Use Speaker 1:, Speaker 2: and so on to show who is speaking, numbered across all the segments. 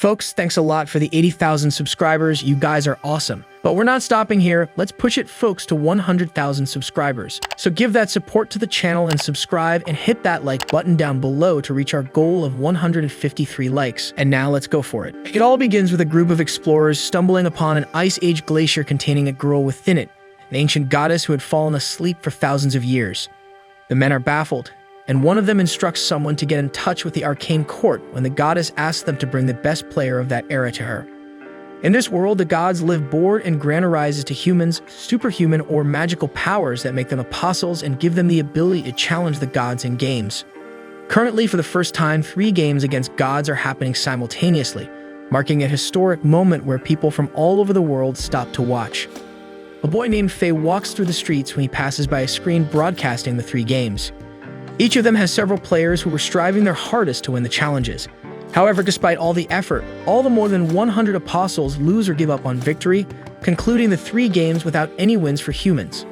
Speaker 1: Folks, thanks a lot for the 80,000 subscribers. You guys are awesome. But we're not stopping here. Let's push it, folks, to 100,000 subscribers. So give that support to the channel and subscribe and hit that like button down below to reach our goal of 153 likes. And now let's go for it. It all begins with a group of explorers stumbling upon an Ice Age glacier containing a girl within it, an ancient goddess who had fallen asleep for thousands of years. The men are baffled, and one of them instructs someone to get in touch with the Arcane Court when the goddess asks them to bring the best player of that era to her. In this world, the gods live bored and grant arises to humans superhuman or magical powers that make them apostles and give them the ability to challenge the gods in games. Currently, for the first time, 3 games against gods are happening simultaneously, marking a historic moment where people from all over the world stop to watch. A boy named Faye walks through the streets when he passes by a screen broadcasting the 3 games. Each of them has several players who were striving their hardest to win the challenges. However, despite all the effort, all the more than 100 apostles lose or give up on victory, concluding the 3 games without any wins for humans.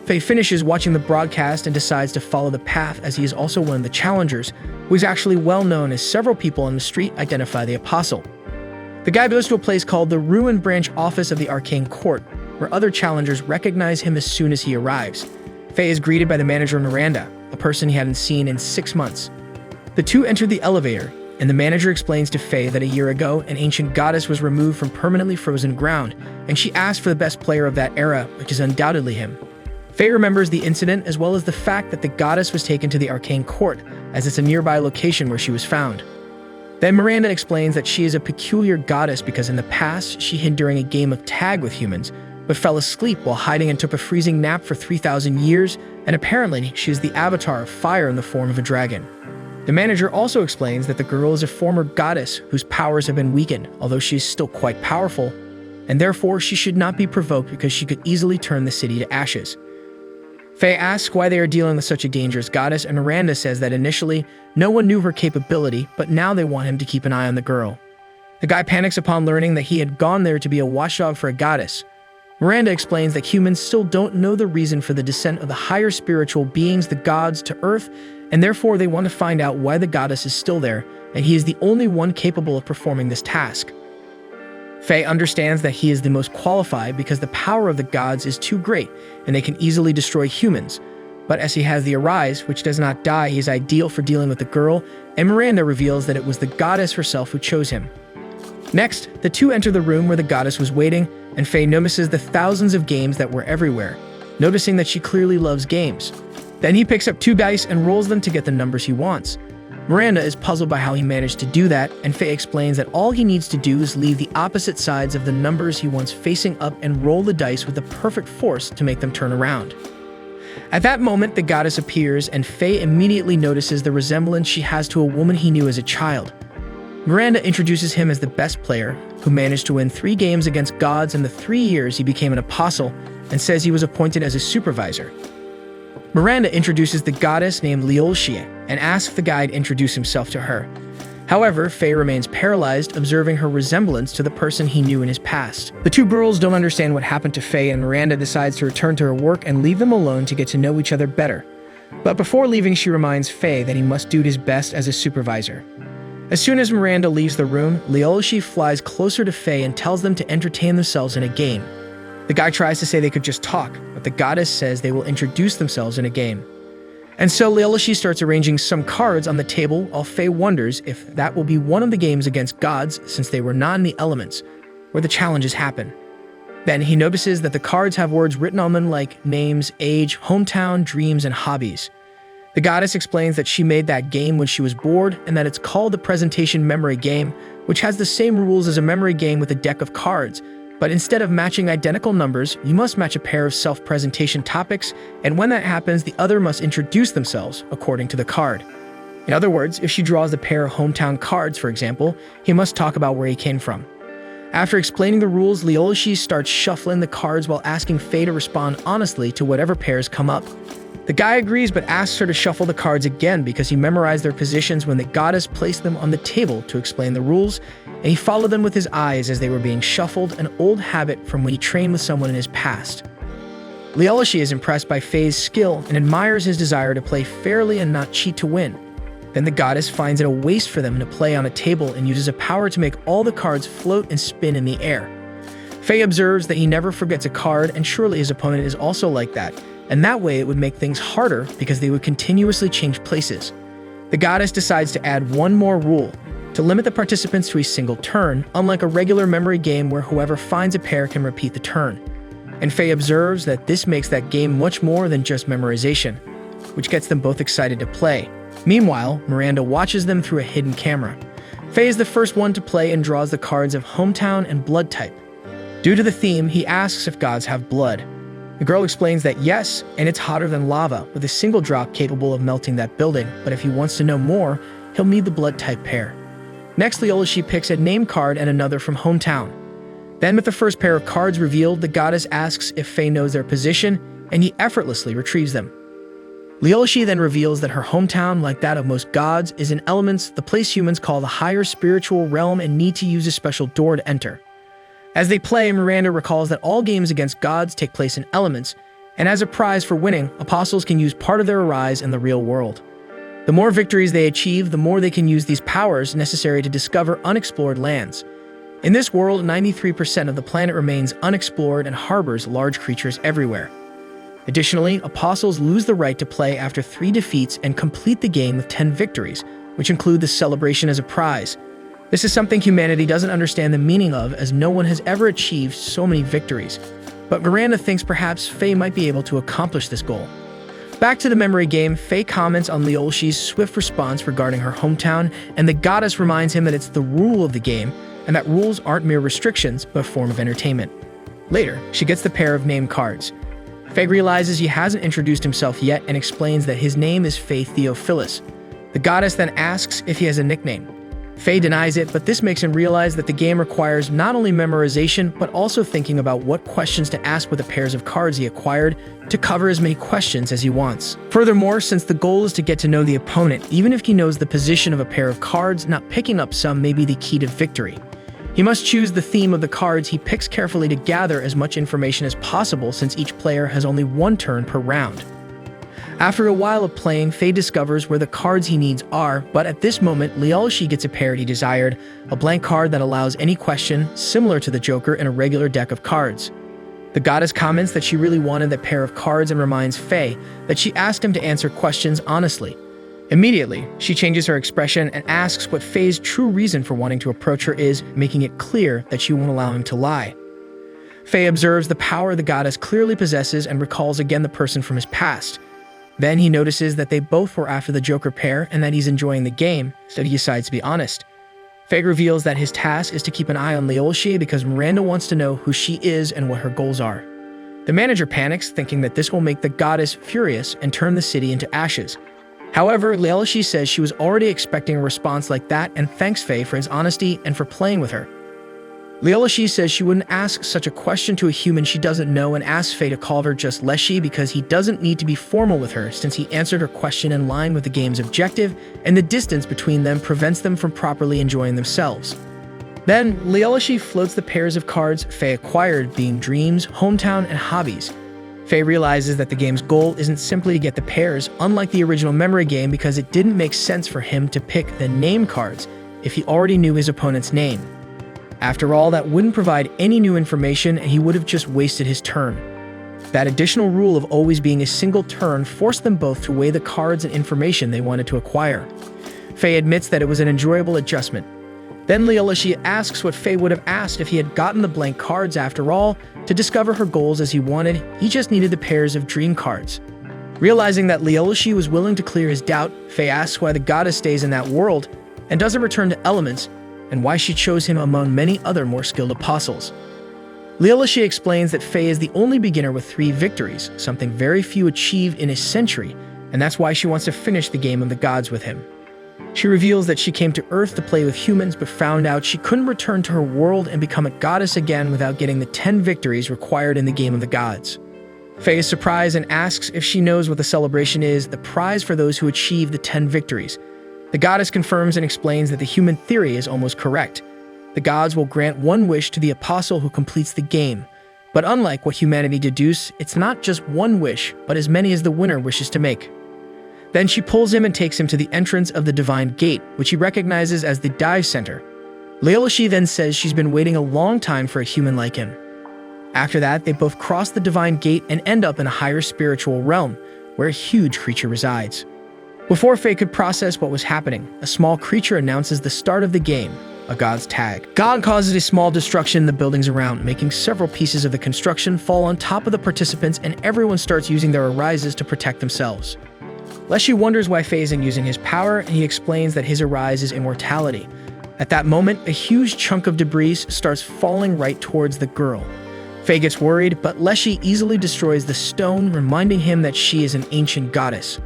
Speaker 1: Faye finishes watching the broadcast and decides to follow the path, as he is also one of the challengers, who is actually well known, as several people on the street identify the apostle. The guy goes to a place called the Ruined Branch Office of the Arcane Court, where other challengers recognize him as soon as he arrives. Faye is greeted by the manager Miranda, a person he hadn't seen in 6 months. The two enter the elevator, and the manager explains to Faye that a year ago, an ancient goddess was removed from permanently frozen ground, and she asked for the best player of that era, which is undoubtedly him. Faye remembers the incident as well as the fact that the goddess was taken to the Arcane Court, as it's a nearby location where she was found. Then Miranda explains that she is a peculiar goddess because in the past, she hid during a game of tag with humans, but fell asleep while hiding and took a freezing nap for 3,000 years, and apparently she is the avatar of fire in the form of a dragon. The manager also explains that the girl is a former goddess whose powers have been weakened, although she is still quite powerful, and therefore she should not be provoked because she could easily turn the city to ashes. Faye asks why they are dealing with such a dangerous goddess, and Miranda says that initially, no one knew her capability, but now they want him to keep an eye on the girl. The guy panics upon learning that he had gone there to be a watchdog for a goddess. Miranda explains that humans still don't know the reason for the descent of the higher spiritual beings, the gods, to Earth, and therefore they want to find out why the goddess is still there, and he is the only one capable of performing this task. Faye understands that he is the most qualified because the power of the gods is too great, and they can easily destroy humans. But as he has the Arise, which does not die, he is ideal for dealing with the girl, and Miranda reveals that it was the goddess herself who chose him. Next, the two enter the room where the goddess was waiting, and Faye notices the thousands of games that were everywhere, noticing that she clearly loves games. Then he picks up 2 dice and rolls them to get the numbers he wants. Miranda is puzzled by how he managed to do that, and Faye explains that all he needs to do is leave the opposite sides of the numbers he wants facing up and roll the dice with the perfect force to make them turn around. At that moment, the goddess appears, and Faye immediately notices the resemblance she has to a woman he knew as a child. Miranda introduces him as the best player, who managed to win 3 games against gods in the 3 years he became an apostle, and says he was appointed as a supervisor. Miranda introduces the goddess named Liolxie and asks the guy to introduce himself to her. However, Faye remains paralyzed, observing her resemblance to the person he knew in his past. The 2 girls don't understand what happened to Faye, and Miranda decides to return to her work and leave them alone to get to know each other better. But before leaving, she reminds Faye that he must do his best as a supervisor. As soon as Miranda leaves the room, Liolxie flies closer to Faye and tells them to entertain themselves in a game. The guy tries to say they could just talk, but the goddess says they will introduce themselves in a game. And so Liolxie starts arranging some cards on the table, while Faye wonders if that will be one of the games against gods, since they were not in the elements, where the challenges happen. Then he notices that the cards have words written on them like names, age, hometown, dreams, and hobbies. The goddess explains that she made that game when she was bored, and that it's called the Presentation Memory Game, which has the same rules as a memory game with a deck of cards, but instead of matching identical numbers, you must match a pair of self-presentation topics, and when that happens, the other must introduce themselves according to the card. In other words, if she draws the pair of hometown cards, for example, he must talk about where he came from. After explaining the rules, Liolxie starts shuffling the cards while asking Faye to respond honestly to whatever pairs come up. The guy agrees but asks her to shuffle the cards again because he memorized their positions when the goddess placed them on the table to explain the rules, and he followed them with his eyes as they were being shuffled, an old habit from when he trained with someone in his past. Liolxie is impressed by Faye's skill and admires his desire to play fairly and not cheat to win. Then the goddess finds it a waste for them to play on a table and uses a power to make all the cards float and spin in the air. Faye observes that he never forgets a card, and surely his opponent is also like that, and that way it would make things harder because they would continuously change places. The goddess decides to add one more rule, to limit the participants to a single turn, unlike a regular memory game where whoever finds a pair can repeat the turn. And Faye observes that this makes that game much more than just memorization, which gets them both excited to play. Meanwhile, Miranda watches them through a hidden camera. Faye is the first one to play and draws the cards of hometown and blood type. Due to the theme, he asks if gods have blood. The girl explains that yes, and it's hotter than lava, with a single drop capable of melting that building, but if he wants to know more, he'll need the blood type pair. Next, Leolishi picks a name card and another from hometown. Then, with the first pair of cards revealed, the goddess asks if Faye knows their position, and he effortlessly retrieves them. Leolishi then reveals that her hometown, like that of most gods, is in elements, the place humans call the higher spiritual realm, and need to use a special door to enter. As they play, Miranda recalls that all games against gods take place in elements, and as a prize for winning, apostles can use part of their arise in the real world. The more victories they achieve, the more they can use these powers necessary to discover unexplored lands. In this world, 93% of the planet remains unexplored and harbors large creatures everywhere. Additionally, apostles lose the right to play after 3 defeats and complete the game with 10 victories, which include the celebration as a prize. This is something humanity doesn't understand the meaning of, as no one has ever achieved so many victories. But Miranda thinks perhaps Faye might be able to accomplish this goal. Back to the memory game, Faye comments on Leolishi's swift response regarding her hometown, and the goddess reminds him that it's the rule of the game, and that rules aren't mere restrictions, but a form of entertainment. Later, she gets the pair of name cards. Faye realizes he hasn't introduced himself yet and explains that his name is Faye Theophilus. The goddess then asks if he has a nickname. Faye denies it, but this makes him realize that the game requires not only memorization, but also thinking about what questions to ask with the pairs of cards he acquired to cover as many questions as he wants. Furthermore, since the goal is to get to know the opponent, even if he knows the position of a pair of cards, not picking up some may be the key to victory. He must choose the theme of the cards he picks carefully to gather as much information as possible, since each player has only one turn per round. After a while of playing, Faye discovers where the cards he needs are, but at this moment, Leolishi gets a pair he desired, a blank card that allows any question, similar to the Joker in a regular deck of cards. The goddess comments that she really wanted that pair of cards and reminds Faye that she asked him to answer questions honestly. Immediately, she changes her expression and asks what Faye's true reason for wanting to approach her is, making it clear that she won't allow him to lie. Faye observes the power the goddess clearly possesses and recalls again the person from his past. Then he notices that they both were after the Joker pair and that he's enjoying the game, so he decides to be honest. Faye reveals that his task is to keep an eye on Leolishi because Miranda wants to know who she is and what her goals are. The manager panics, thinking that this will make the goddess furious and turn the city into ashes. However, Leolishi says she was already expecting a response like that and thanks Faye for his honesty and for playing with her. Leolishi says she wouldn't ask such a question to a human she doesn't know and asks Faye to call her just Leshy because he doesn't need to be formal with her since he answered her question in line with the game's objective and the distance between them prevents them from properly enjoying themselves. Then, Leolishi floats the pairs of cards Faye acquired, being dreams, hometown, and hobbies. Faye realizes that the game's goal isn't simply to get the pairs, unlike the original memory game, because it didn't make sense for him to pick the name cards if he already knew his opponent's name. After all, that wouldn't provide any new information and he would have just wasted his turn. That additional rule of always being a single turn forced them both to weigh the cards and information they wanted to acquire. Faye admits that it was an enjoyable adjustment. Then Leolishi asks what Faye would have asked if he had gotten the blank cards. After all, to discover her goals as he wanted, he just needed the pairs of dream cards. Realizing that Leolishi was willing to clear his doubt, Faye asks why the goddess stays in that world and doesn't return to elements, and why she chose him among many other more skilled apostles. Leolishi explains that Faye is the only beginner with 3 victories, something very few achieved in a century, and that's why she wants to finish the game of the gods with him. She reveals that she came to Earth to play with humans but found out she couldn't return to her world and become a goddess again without getting the 10 victories required in the game of the gods. Faye is surprised and asks if she knows what the celebration is, the prize for those who achieve the 10 victories. The goddess confirms and explains that the human theory is almost correct. The gods will grant one wish to the apostle who completes the game. But unlike what humanity deduce, it's not just one wish, but as many as the winner wishes to make. Then she pulls him and takes him to the entrance of the Divine Gate, which he recognizes as the dive center. Leolishi then says she's been waiting a long time for a human like him. After that, they both cross the Divine Gate and end up in a higher spiritual realm, where a huge creature resides. Before Faye could process what was happening, a small creature announces the start of the game, a god's tag. God causes a small destruction in the buildings around, making several pieces of the construction fall on top of the participants, and everyone starts using their arises to protect themselves. Leshy wonders why Faye isn't using his power, and he explains that his arise is immortality. At that moment, a huge chunk of debris starts falling right towards the girl. Faye gets worried, but Leshy easily destroys the stone, reminding him that she is an ancient goddess.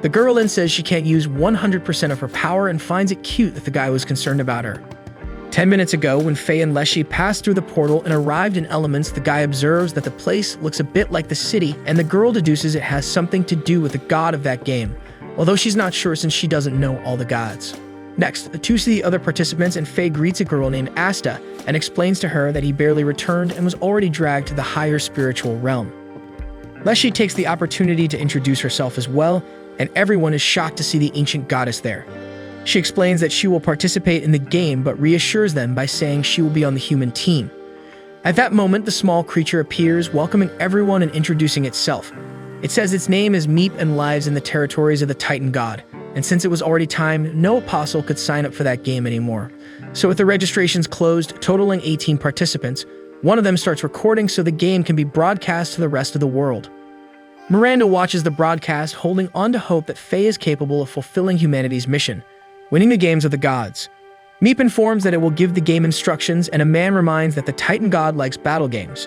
Speaker 1: The girl then says she can't use 100% of her power and finds it cute that the guy was concerned about her. 10 minutes ago, when Faye and Leshy passed through the portal and arrived in Elements, the guy observes that the place looks a bit like the city, and the girl deduces it has something to do with the god of that game, although she's not sure since she doesn't know all the gods. Next, the two see the other participants, and Faye greets a girl named Asta and explains to her that he barely returned and was already dragged to the higher spiritual realm. Leshy takes the opportunity to introduce herself as well, and everyone is shocked to see the ancient goddess there. She explains that she will participate in the game, but reassures them by saying she will be on the human team. At that moment, the small creature appears, welcoming everyone and introducing itself. It says its name is Meep and lives in the territories of the Titan god, and since it was already time, no apostle could sign up for that game anymore. So with the registrations closed, totaling 18 participants, one of them starts recording so the game can be broadcast to the rest of the world. Miranda watches the broadcast, holding on to hope that Faye is capable of fulfilling humanity's mission, winning the games of the gods. Meep informs that it will give the game instructions, and a man reminds that the Titan god likes battle games.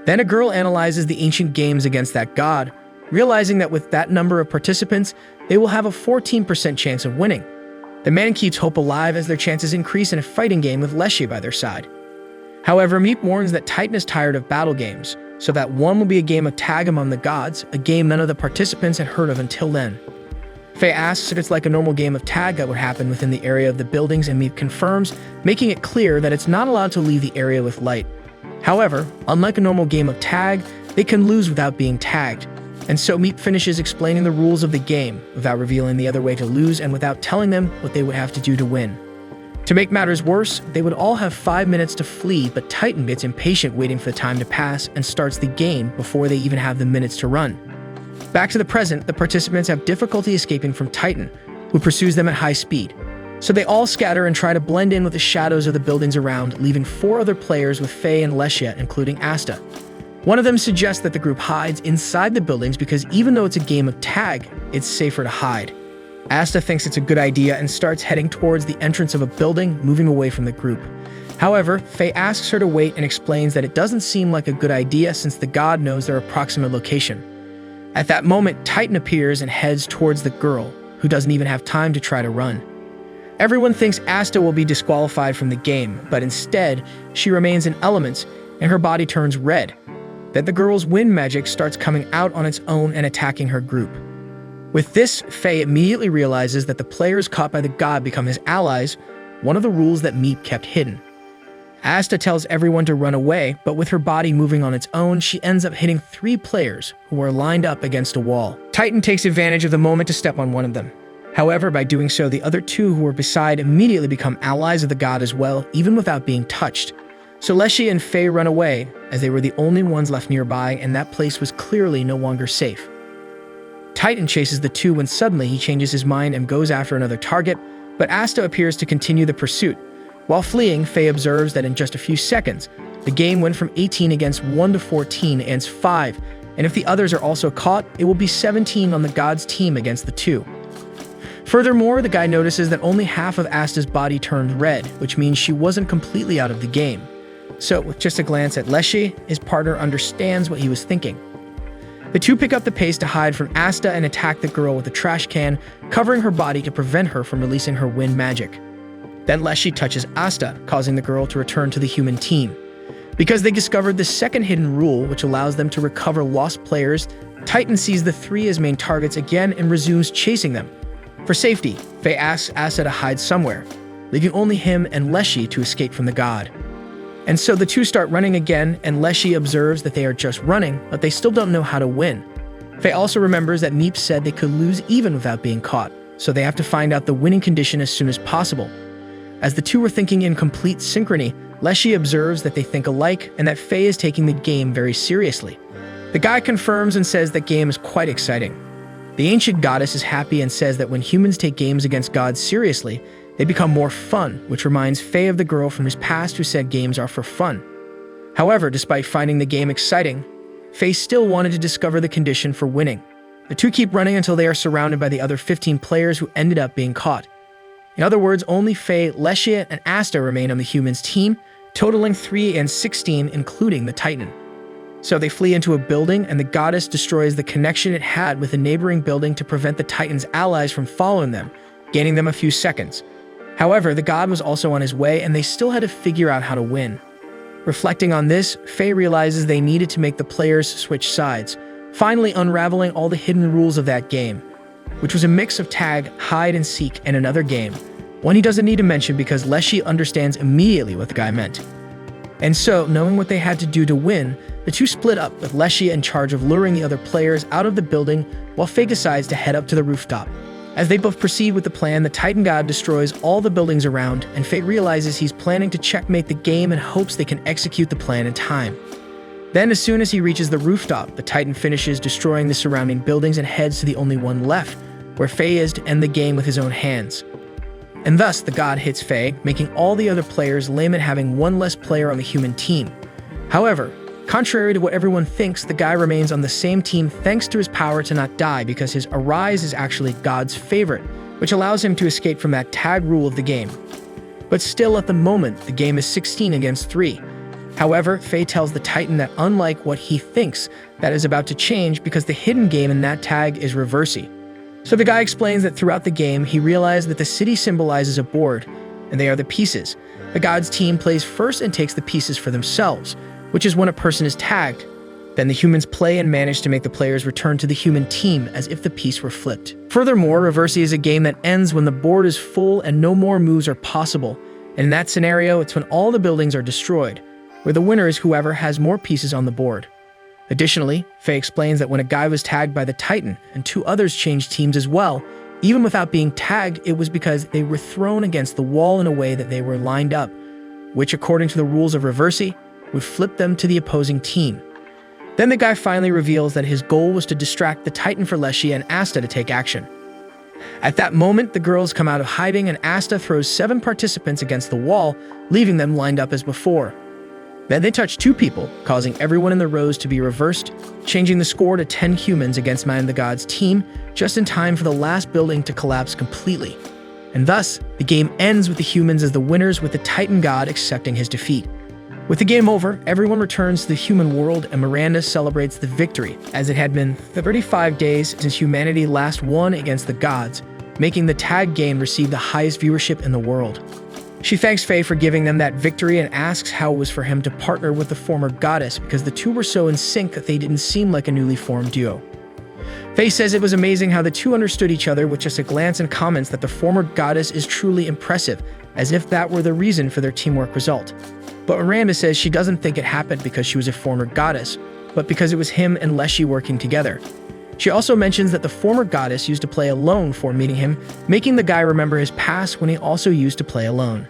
Speaker 1: Then a girl analyzes the ancient games against that god, realizing that with that number of participants, they will have a 14% chance of winning. The man keeps hope alive as their chances increase in a fighting game with Leshy by their side. However, Meep warns that Titan is tired of battle games, so that one will be a game of tag among the gods, a game none of the participants had heard of until then. Faye asks if it's like a normal game of tag that would happen within the area of the buildings, and Meep confirms, making it clear that it's not allowed to leave the area with light. However, unlike a normal game of tag, they can lose without being tagged, and so Meep finishes explaining the rules of the game, without revealing the other way to lose and without telling them what they would have to do to win. To make matters worse, they would all have 5 minutes to flee, but Titan gets impatient waiting for the time to pass and starts the game before they even have the minutes to run. Back to the present, the participants have difficulty escaping from Titan, who pursues them at high speed. So they all scatter and try to blend in with the shadows of the buildings around, leaving 4 other players with Faye and Leshy, including Asta. One of them suggests that the group hides inside the buildings because even though it's a game of tag, it's safer to hide. Asta thinks it's a good idea and starts heading towards the entrance of a building, moving away from the group. However, Faye asks her to wait and explains that it doesn't seem like a good idea since the god knows their approximate location. At that moment, Titan appears and heads towards the girl, who doesn't even have time to try to run. Everyone thinks Asta will be disqualified from the game, but instead, she remains in Elements and her body turns red. Then the girl's wind magic starts coming out on its own and attacking her group. With this, Faye immediately realizes that the players caught by the god become his allies, one of the rules that Meep kept hidden. Asta tells everyone to run away, but with her body moving on its own, she ends up hitting 3 players who are lined up against a wall. Titan takes advantage of the moment to step on one of them. However, by doing so, the other 2 who were beside immediately become allies of the god as well, even without being touched. So Leshy and Faye run away, as they were the only ones left nearby, and that place was clearly no longer safe. Titan chases the 2 when suddenly he changes his mind and goes after another target, but Asta appears to continue the pursuit. While fleeing, Faye observes that in just a few seconds, the game went from 18 against 1 to 14 against 5, and if the others are also caught, it will be 17 on the god's team against the 2. Furthermore, the guy notices that only half of Asta's body turned red, which means she wasn't completely out of the game. So, with just a glance at Leshy, his partner understands what he was thinking. The 2 pick up the pace to hide from Asta and attack the girl with a trash can, covering her body to prevent her from releasing her wind magic. Then Leshy touches Asta, causing the girl to return to the human team. Because they discovered the second hidden rule, which allows them to recover lost players, Titan sees the 3 as main targets again and resumes chasing them. For safety, Faye asks Asta to hide somewhere, leaving only him and Leshy to escape from the god. And so the 2 start running again, and Leshy observes that they are just running, but they still don't know how to win. Faye also remembers that Neep said they could lose even without being caught, so they have to find out the winning condition as soon as possible. As the two were thinking in complete synchrony, Leshy observes that they think alike and that Faye is taking the game very seriously. The guy confirms and says that game is quite exciting. The ancient goddess is happy and says that when humans take games against gods seriously, they become more fun, which reminds Faye of the girl from his past who said games are for fun. However, despite finding the game exciting, Faye still wanted to discover the condition for winning. The two keep running until they are surrounded by the other 15 players who ended up being caught. In other words, only Faye, Leshy, and Asta remain on the humans' team, totaling 3 and 16, including the Titan. So they flee into a building, and the goddess destroys the connection it had with a neighboring building to prevent the Titan's allies from following them, gaining them a few seconds. However, the god was also on his way, and they still had to figure out how to win. Reflecting on this, Faye realizes they needed to make the players switch sides, finally unraveling all the hidden rules of that game, which was a mix of tag, hide and seek, and another game, one he doesn't need to mention because Leshy understands immediately what the guy meant. And so, knowing what they had to do to win, the two split up, with Leshy in charge of luring the other players out of the building, while Faye decides to head up to the rooftop. As they both proceed with the plan, the Titan god destroys all the buildings around, and Faye realizes he's planning to checkmate the game and hopes they can execute the plan in time. Then, as soon as he reaches the rooftop, the Titan finishes destroying the surrounding buildings and heads to the only one left, where Faye is to end the game with his own hands. And thus, the god hits Faye, making all the other players lame at having one less player on the human team. However, contrary to what everyone thinks, the guy remains on the same team thanks to his power to not die because his Arise is actually God's favorite, which allows him to escape from that tag rule of the game. But still, at the moment, the game is 16 against 3. However, Faye tells the Titan that unlike what he thinks, that is about to change because the hidden game in that tag is Reversey. So the guy explains that throughout the game, he realized that the city symbolizes a board, and they are the pieces. The god's team plays first and takes the pieces for themselves, which is when a person is tagged. Then the humans play and manage to make the players return to the human team as if the piece were flipped. Furthermore, Reversey is a game that ends when the board is full and no more moves are possible. And in that scenario, it's when all the buildings are destroyed, where the winner is whoever has more pieces on the board. Additionally, Faye explains that when a guy was tagged by the Titan and 2 others changed teams as well, even without being tagged, it was because they were thrown against the wall in a way that they were lined up, which according to the rules of Reversey, would flip them to the opposing team. Then the guy finally reveals that his goal was to distract the Titan for Leshy and Asta to take action. At that moment, the girls come out of hiding and Asta throws 7 participants against the wall, leaving them lined up as before. Then they touch 2 people, causing everyone in the rows to be reversed, changing the score to 10 humans against Man the God's team, just in time for the last building to collapse completely. And thus, the game ends with the humans as the winners, with the Titan god accepting his defeat. With the game over, everyone returns to the human world and Miranda celebrates the victory, as it had been 35 days since humanity last won against the gods, making the tag game receive the highest viewership in the world. She thanks Faye for giving them that victory and asks how it was for him to partner with the former goddess because the two were so in sync that they didn't seem like a newly formed duo. Faye says it was amazing how the two understood each other with just a glance and comments that the former goddess is truly impressive, as if that were the reason for their teamwork result. But Miranda says she doesn't think it happened because she was a former goddess, but because it was him and Leshy working together. She also mentions that the former goddess used to play alone before meeting him, making the guy remember his past when he also used to play alone.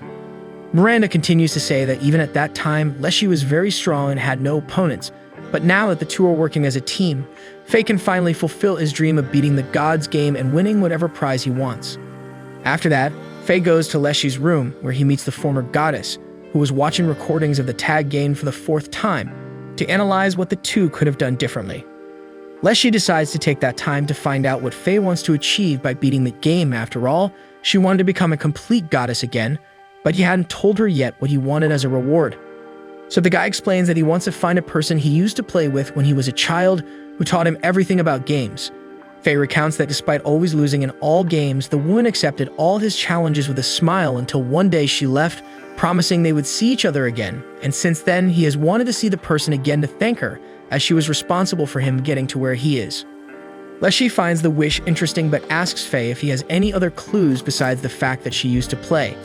Speaker 1: Miranda continues to say that even at that time, Leshy was very strong and had no opponents, but now that the two are working as a team, Faye can finally fulfill his dream of beating the god's game and winning whatever prize he wants. After that, Faye goes to Leshy's room, where he meets the former goddess, who was watching recordings of the tag game for the 4th time, to analyze what the two could have done differently. Leshy decides to take that time to find out what Faye wants to achieve by beating the game. After all, she wanted to become a complete goddess again, but he hadn't told her yet what he wanted as a reward. So the guy explains that he wants to find a person he used to play with when he was a child who taught him everything about games. Faye recounts that despite always losing in all games, the woman accepted all his challenges with a smile until one day she left, promising they would see each other again, and since then he has wanted to see the person again to thank her, as she was responsible for him getting to where he is. Leshy finds the wish interesting but asks Faye if he has any other clues besides the fact that she used to play.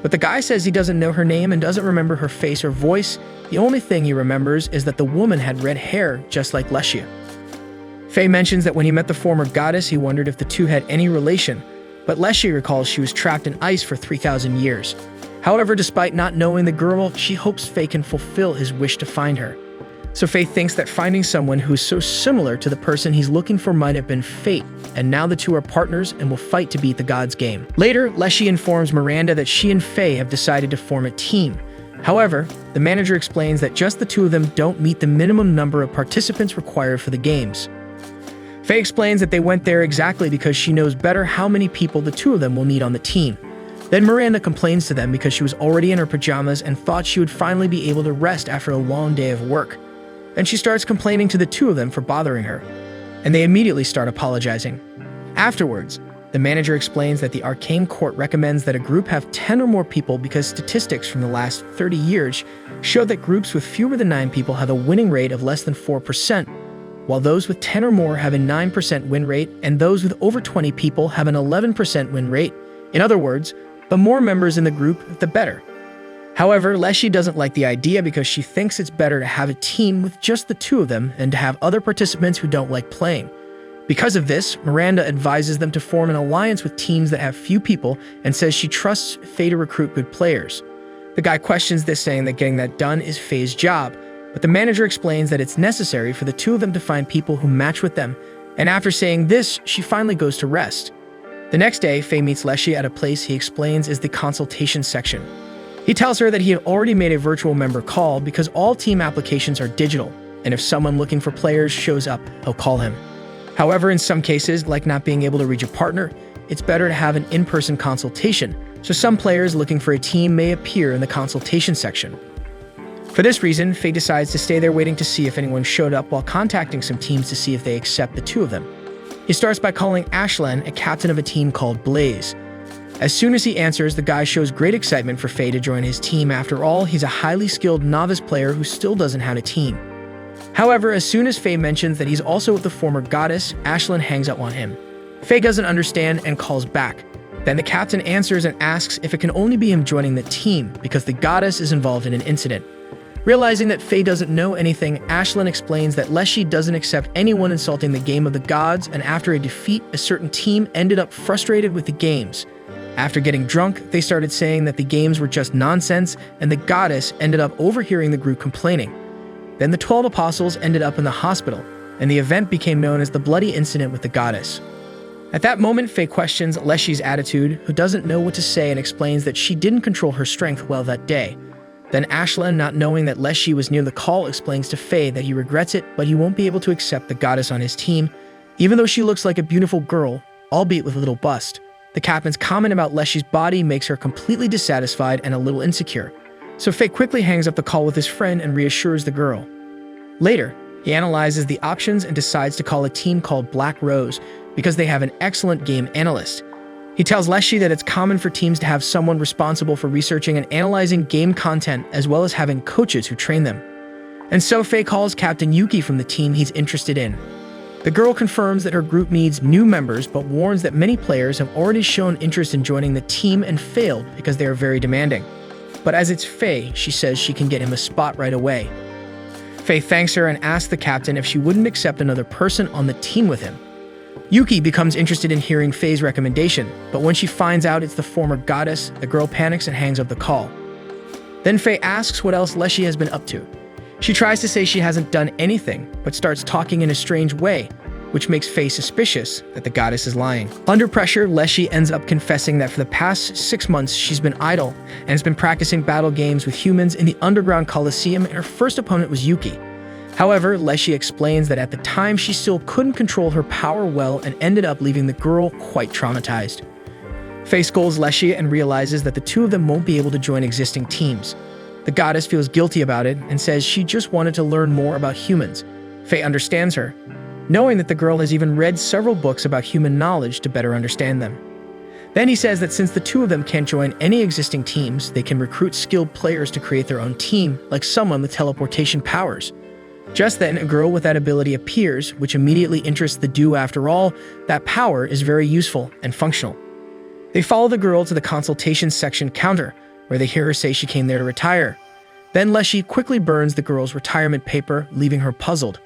Speaker 1: But the guy says he doesn't know her name and doesn't remember her face or voice. The only thing he remembers is that the woman had red hair just like Leshy. Faye mentions that when he met the former goddess, he wondered if the two had any relation, but Leshy recalls she was trapped in ice for 3,000 years. However, despite not knowing the girl, she hopes Faye can fulfill his wish to find her. So Faye thinks that finding someone who is so similar to the person he's looking for might have been fate, and now the two are partners and will fight to beat the gods game. Later, Leshy informs Miranda that she and Faye have decided to form a team. However, the manager explains that just the two of them don't meet the minimum number of participants required for the games. Faye explains that they went there exactly because she knows better how many people the two of them will need on the team. Then Miranda complains to them because she was already in her pajamas and thought she would finally be able to rest after a long day of work. Then she starts complaining to the two of them for bothering her, and they immediately start apologizing. Afterwards, the manager explains that the Arcane Court recommends that a group have 10 or more people because statistics from the last 30 years show that groups with fewer than 9 people have a winning rate of less than 4%, while those with 10 or more have a 9% win rate, and those with over 20 people have an 11% win rate. In other words, the more members in the group, the better. However, Leshy doesn't like the idea because she thinks it's better to have a team with just the two of them than to have other participants who don't like playing. Because of this, Miranda advises them to form an alliance with teams that have few people and says she trusts Faye to recruit good players. The guy questions this, saying that getting that done is Faye's job, but the manager explains that it's necessary for the two of them to find people who match with them, and after saying this, she finally goes to rest. The next day, Faye meets Leshy at a place he explains is the consultation section. He tells her that he had already made a virtual member call because all team applications are digital, and if someone looking for players shows up, he'll call him. However, in some cases, like not being able to reach a partner, it's better to have an in-person consultation, so some players looking for a team may appear in the consultation section. For this reason, Faye decides to stay there waiting to see if anyone showed up while contacting some teams to see if they accept the two of them. He starts by calling Ashlan, a captain of a team called Blaze. As soon as he answers, the guy shows great excitement for Faye to join his team. After all, he's a highly skilled novice player who still doesn't have a team. However, as soon as Faye mentions that he's also with the former goddess, Ashlan hangs up on him. Faye doesn't understand and calls back. Then the captain answers and asks if it can only be him joining the team because the goddess is involved in an incident. Realizing that Faye doesn't know anything, Ashlan explains that Leshy doesn't accept anyone insulting the game of the gods, and after a defeat, a certain team ended up frustrated with the games. After getting drunk, they started saying that the games were just nonsense, and the goddess ended up overhearing the group complaining. Then the 12 apostles ended up in the hospital, and the event became known as the Bloody Incident with the goddess. At that moment, Faye questions Leshy's attitude, who doesn't know what to say and explains that she didn't control her strength well that day. Then Ashlan, not knowing that Leshy was near the call, explains to Faye that he regrets it, but he won't be able to accept the goddess on his team, even though she looks like a beautiful girl, albeit with a little bust. The captain's comment about Leshy's body makes her completely dissatisfied and a little insecure, so Faye quickly hangs up the call with his friend and reassures the girl. Later, he analyzes the options and decides to call a team called Black Rose because they have an excellent game analyst. He tells Leshy that it's common for teams to have someone responsible for researching and analyzing game content as well as having coaches who train them. And so Faye calls Captain Yuki from the team he's interested in. The girl confirms that her group needs new members but warns that many players have already shown interest in joining the team and failed because they are very demanding. But as it's Faye, she says she can get him a spot right away. Faye thanks her and asks the captain if she wouldn't accept another person on the team with him. Yuki becomes interested in hearing Faye's recommendation, but when she finds out it's the former goddess, the girl panics and hangs up the call. Then Faye asks what else Leshy has been up to. She tries to say she hasn't done anything, but starts talking in a strange way, which makes Faye suspicious that the goddess is lying. Under pressure, Leshy ends up confessing that for the past 6 months she's been idle and has been practicing battle games with humans in the underground Coliseum, and her first opponent was Yuki. However, Leshy explains that at the time she still couldn't control her power well and ended up leaving the girl quite traumatized. Faye scolds Leshy and realizes that the two of them won't be able to join existing teams. The goddess feels guilty about it and says she just wanted to learn more about humans. Faye understands her, knowing that the girl has even read several books about human knowledge to better understand them. Then he says that since the two of them can't join any existing teams, they can recruit skilled players to create their own team, like someone with teleportation powers. Just then, a girl with that ability appears, which immediately interests the duo. After all, that power is very useful and functional. They follow the girl to the consultation section counter, where they hear her say she came there to retire. Then Leshy quickly burns the girl's retirement paper, leaving her puzzled.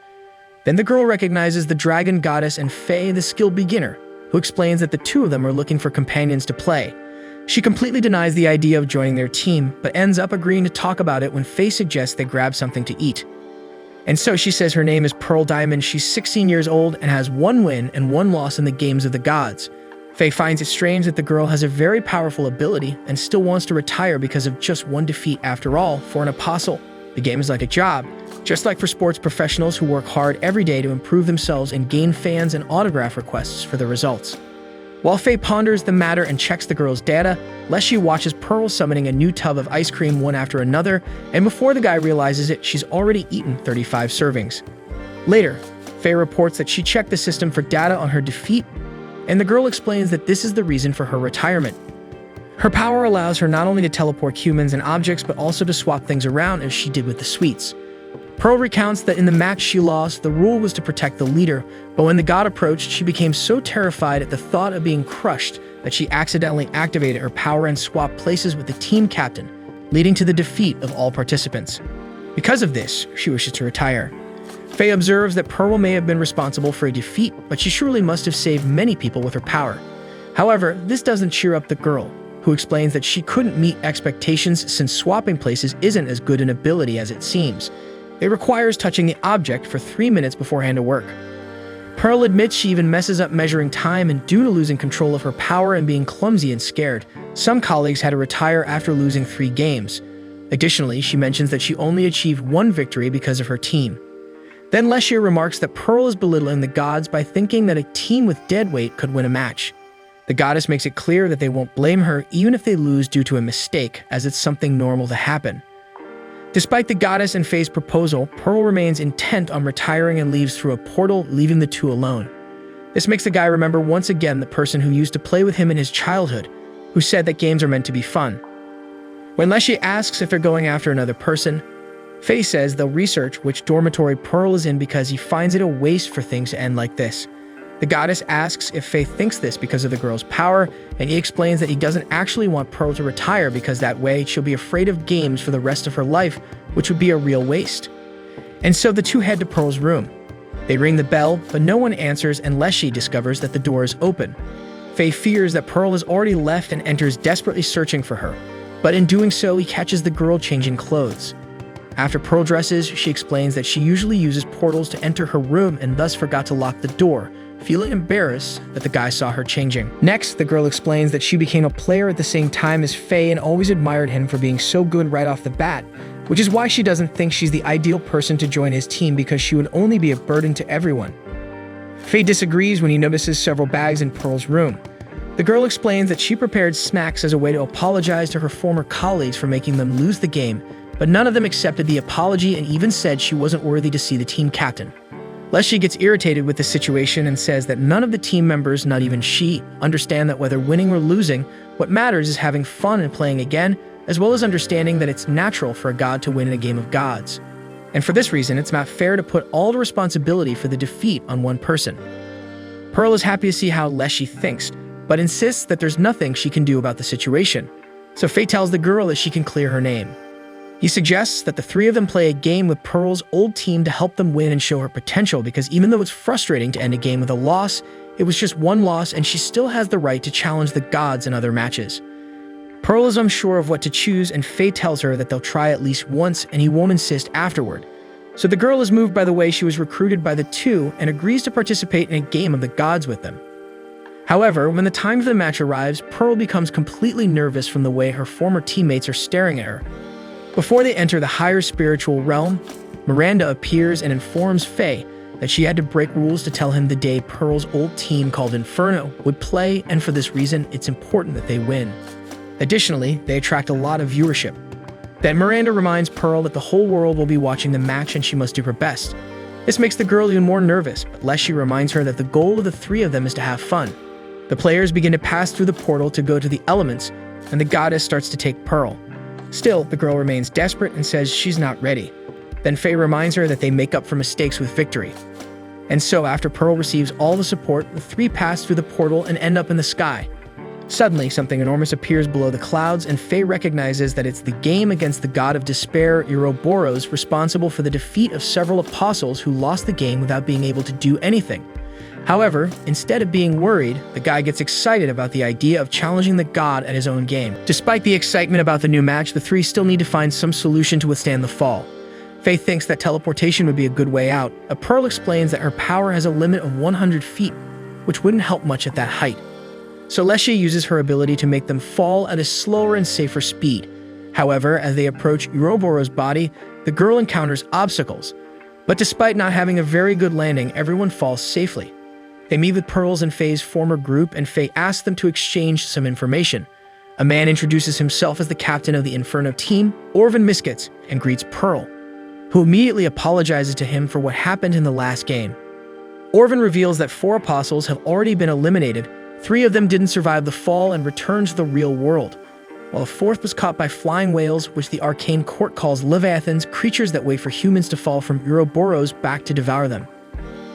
Speaker 1: Then the girl recognizes the dragon goddess and Faye, the skilled beginner, who explains that the two of them are looking for companions to play. She completely denies the idea of joining their team, but ends up agreeing to talk about it when Faye suggests they grab something to eat. And so she says her name is Pearl Diamond, she's 16 years old and has 1 win and 1 loss in the games of the gods. Faye finds it strange that the girl has a very powerful ability and still wants to retire because of just 1 defeat. After all, for an apostle, the game is like a job, just like for sports professionals who work hard every day to improve themselves and gain fans and autograph requests for the results. While Faye ponders the matter and checks the girl's data, Leshy watches Pearl summoning a new tub of ice cream one after another, and before the guy realizes it, she's already eaten 35 servings. Later, Faye reports that she checked the system for data on her defeat, and the girl explains that this is the reason for her retirement. Her power allows her not only to teleport humans and objects, but also to swap things around as she did with the sweets. Pearl recounts that in the match she lost, the rule was to protect the leader, but when the god approached, she became so terrified at the thought of being crushed that she accidentally activated her power and swapped places with the team captain, leading to the defeat of all participants. Because of this, she wishes to retire. Faye observes that Pearl may have been responsible for a defeat, but she surely must have saved many people with her power. However, this doesn't cheer up the girl, who explains that she couldn't meet expectations since swapping places isn't as good an ability as it seems. It requires touching the object for 3 minutes beforehand to work. Pearl admits she even messes up measuring time, and due to losing control of her power and being clumsy and scared, some colleagues had to retire after losing 3 games. Additionally, she mentions that she only achieved 1 victory because of her team. Then Leshier remarks that Pearl is belittling the gods by thinking that a team with deadweight could win a match. The goddess makes it clear that they won't blame her even if they lose due to a mistake, as it's something normal to happen. Despite the goddess and Faye's proposal, Pearl remains intent on retiring and leaves through a portal, leaving the two alone. This makes the guy remember once again the person who used to play with him in his childhood, who said that games are meant to be fun. When Leshy asks if they're going after another person, Faye says they'll research which dormitory Pearl is in because he finds it a waste for things to end like this. The goddess asks if Faye thinks this because of the girl's power, and he explains that he doesn't actually want Pearl to retire because that way she'll be afraid of games for the rest of her life, which would be a real waste. And so the two head to Pearl's room. They ring the bell, but no one answers, and Leshy discovers that the door is open. Faye fears that Pearl has already left and enters desperately searching for her, but in doing so, he catches the girl changing clothes. After Pearl dresses, she explains that she usually uses portals to enter her room and thus forgot to lock the door, feeling embarrassed that the guy saw her changing. Next, the girl explains that she became a player at the same time as Faye and always admired him for being so good right off the bat, which is why she doesn't think she's the ideal person to join his team because she would only be a burden to everyone. Faye disagrees when he notices several bags in Pearl's room. The girl explains that she prepared snacks as a way to apologize to her former colleagues for making them lose the game, but none of them accepted the apology and even said she wasn't worthy to see the team captain. Leshy gets irritated with the situation and says that none of the team members, not even she, understand that whether winning or losing, what matters is having fun and playing again, as well as understanding that it's natural for a god to win in a game of gods. And for this reason, it's not fair to put all the responsibility for the defeat on one person. Pearl is happy to see how Leshy thinks, but insists that there's nothing she can do about the situation. So Faye tells the girl that she can clear her name. He suggests that the three of them play a game with Pearl's old team to help them win and show her potential, because even though it's frustrating to end a game with a loss, it was just one loss and she still has the right to challenge the gods in other matches. Pearl is unsure of what to choose, and Faye tells her that they'll try at least once and he won't insist afterward. So the girl is moved by the way she was recruited by the two and agrees to participate in a game of the gods with them. However, when the time for the match arrives, Pearl becomes completely nervous from the way her former teammates are staring at her. Before they enter the higher spiritual realm, Miranda appears and informs Faye that she had to break rules to tell him the day Pearl's old team called Inferno would play, and for this reason, it's important that they win. Additionally, they attract a lot of viewership. Then Miranda reminds Pearl that the whole world will be watching the match and she must do her best. This makes the girl even more nervous, but Leshy reminds her that the goal of the three of them is to have fun. The players begin to pass through the portal to go to the elements, and the goddess starts to take Pearl. Still, the girl remains desperate and says she's not ready. Then Faye reminds her that they make up for mistakes with victory. And so, after Pearl receives all the support, the three pass through the portal and end up in the sky. Suddenly, something enormous appears below the clouds, and Faye recognizes that it's the game against the god of despair, Ouroboros, responsible for the defeat of several apostles who lost the game without being able to do anything. However, instead of being worried, the guy gets excited about the idea of challenging the god at his own game. Despite the excitement about the new match, the three still need to find some solution to withstand the fall. Faye thinks that teleportation would be a good way out. A Pearl explains that her power has a limit of 100 feet, which wouldn't help much at that height. So Leshy uses her ability to make them fall at a slower and safer speed. However, as they approach Ouroboros' body, the girl encounters obstacles. But despite not having a very good landing, everyone falls safely. They meet with Pearl's and Faye's former group, and Faye asks them to exchange some information. A man introduces himself as the captain of the Inferno team, Orvin Miskets, and greets Pearl, who immediately apologizes to him for what happened in the last game. Orvin reveals that 4 apostles have already been eliminated. 3 of them didn't survive the fall and returned to the real world, while a 4th was caught by flying whales, which the Arcane Court calls leviathans, creatures that wait for humans to fall from Ouroboros back to devour them.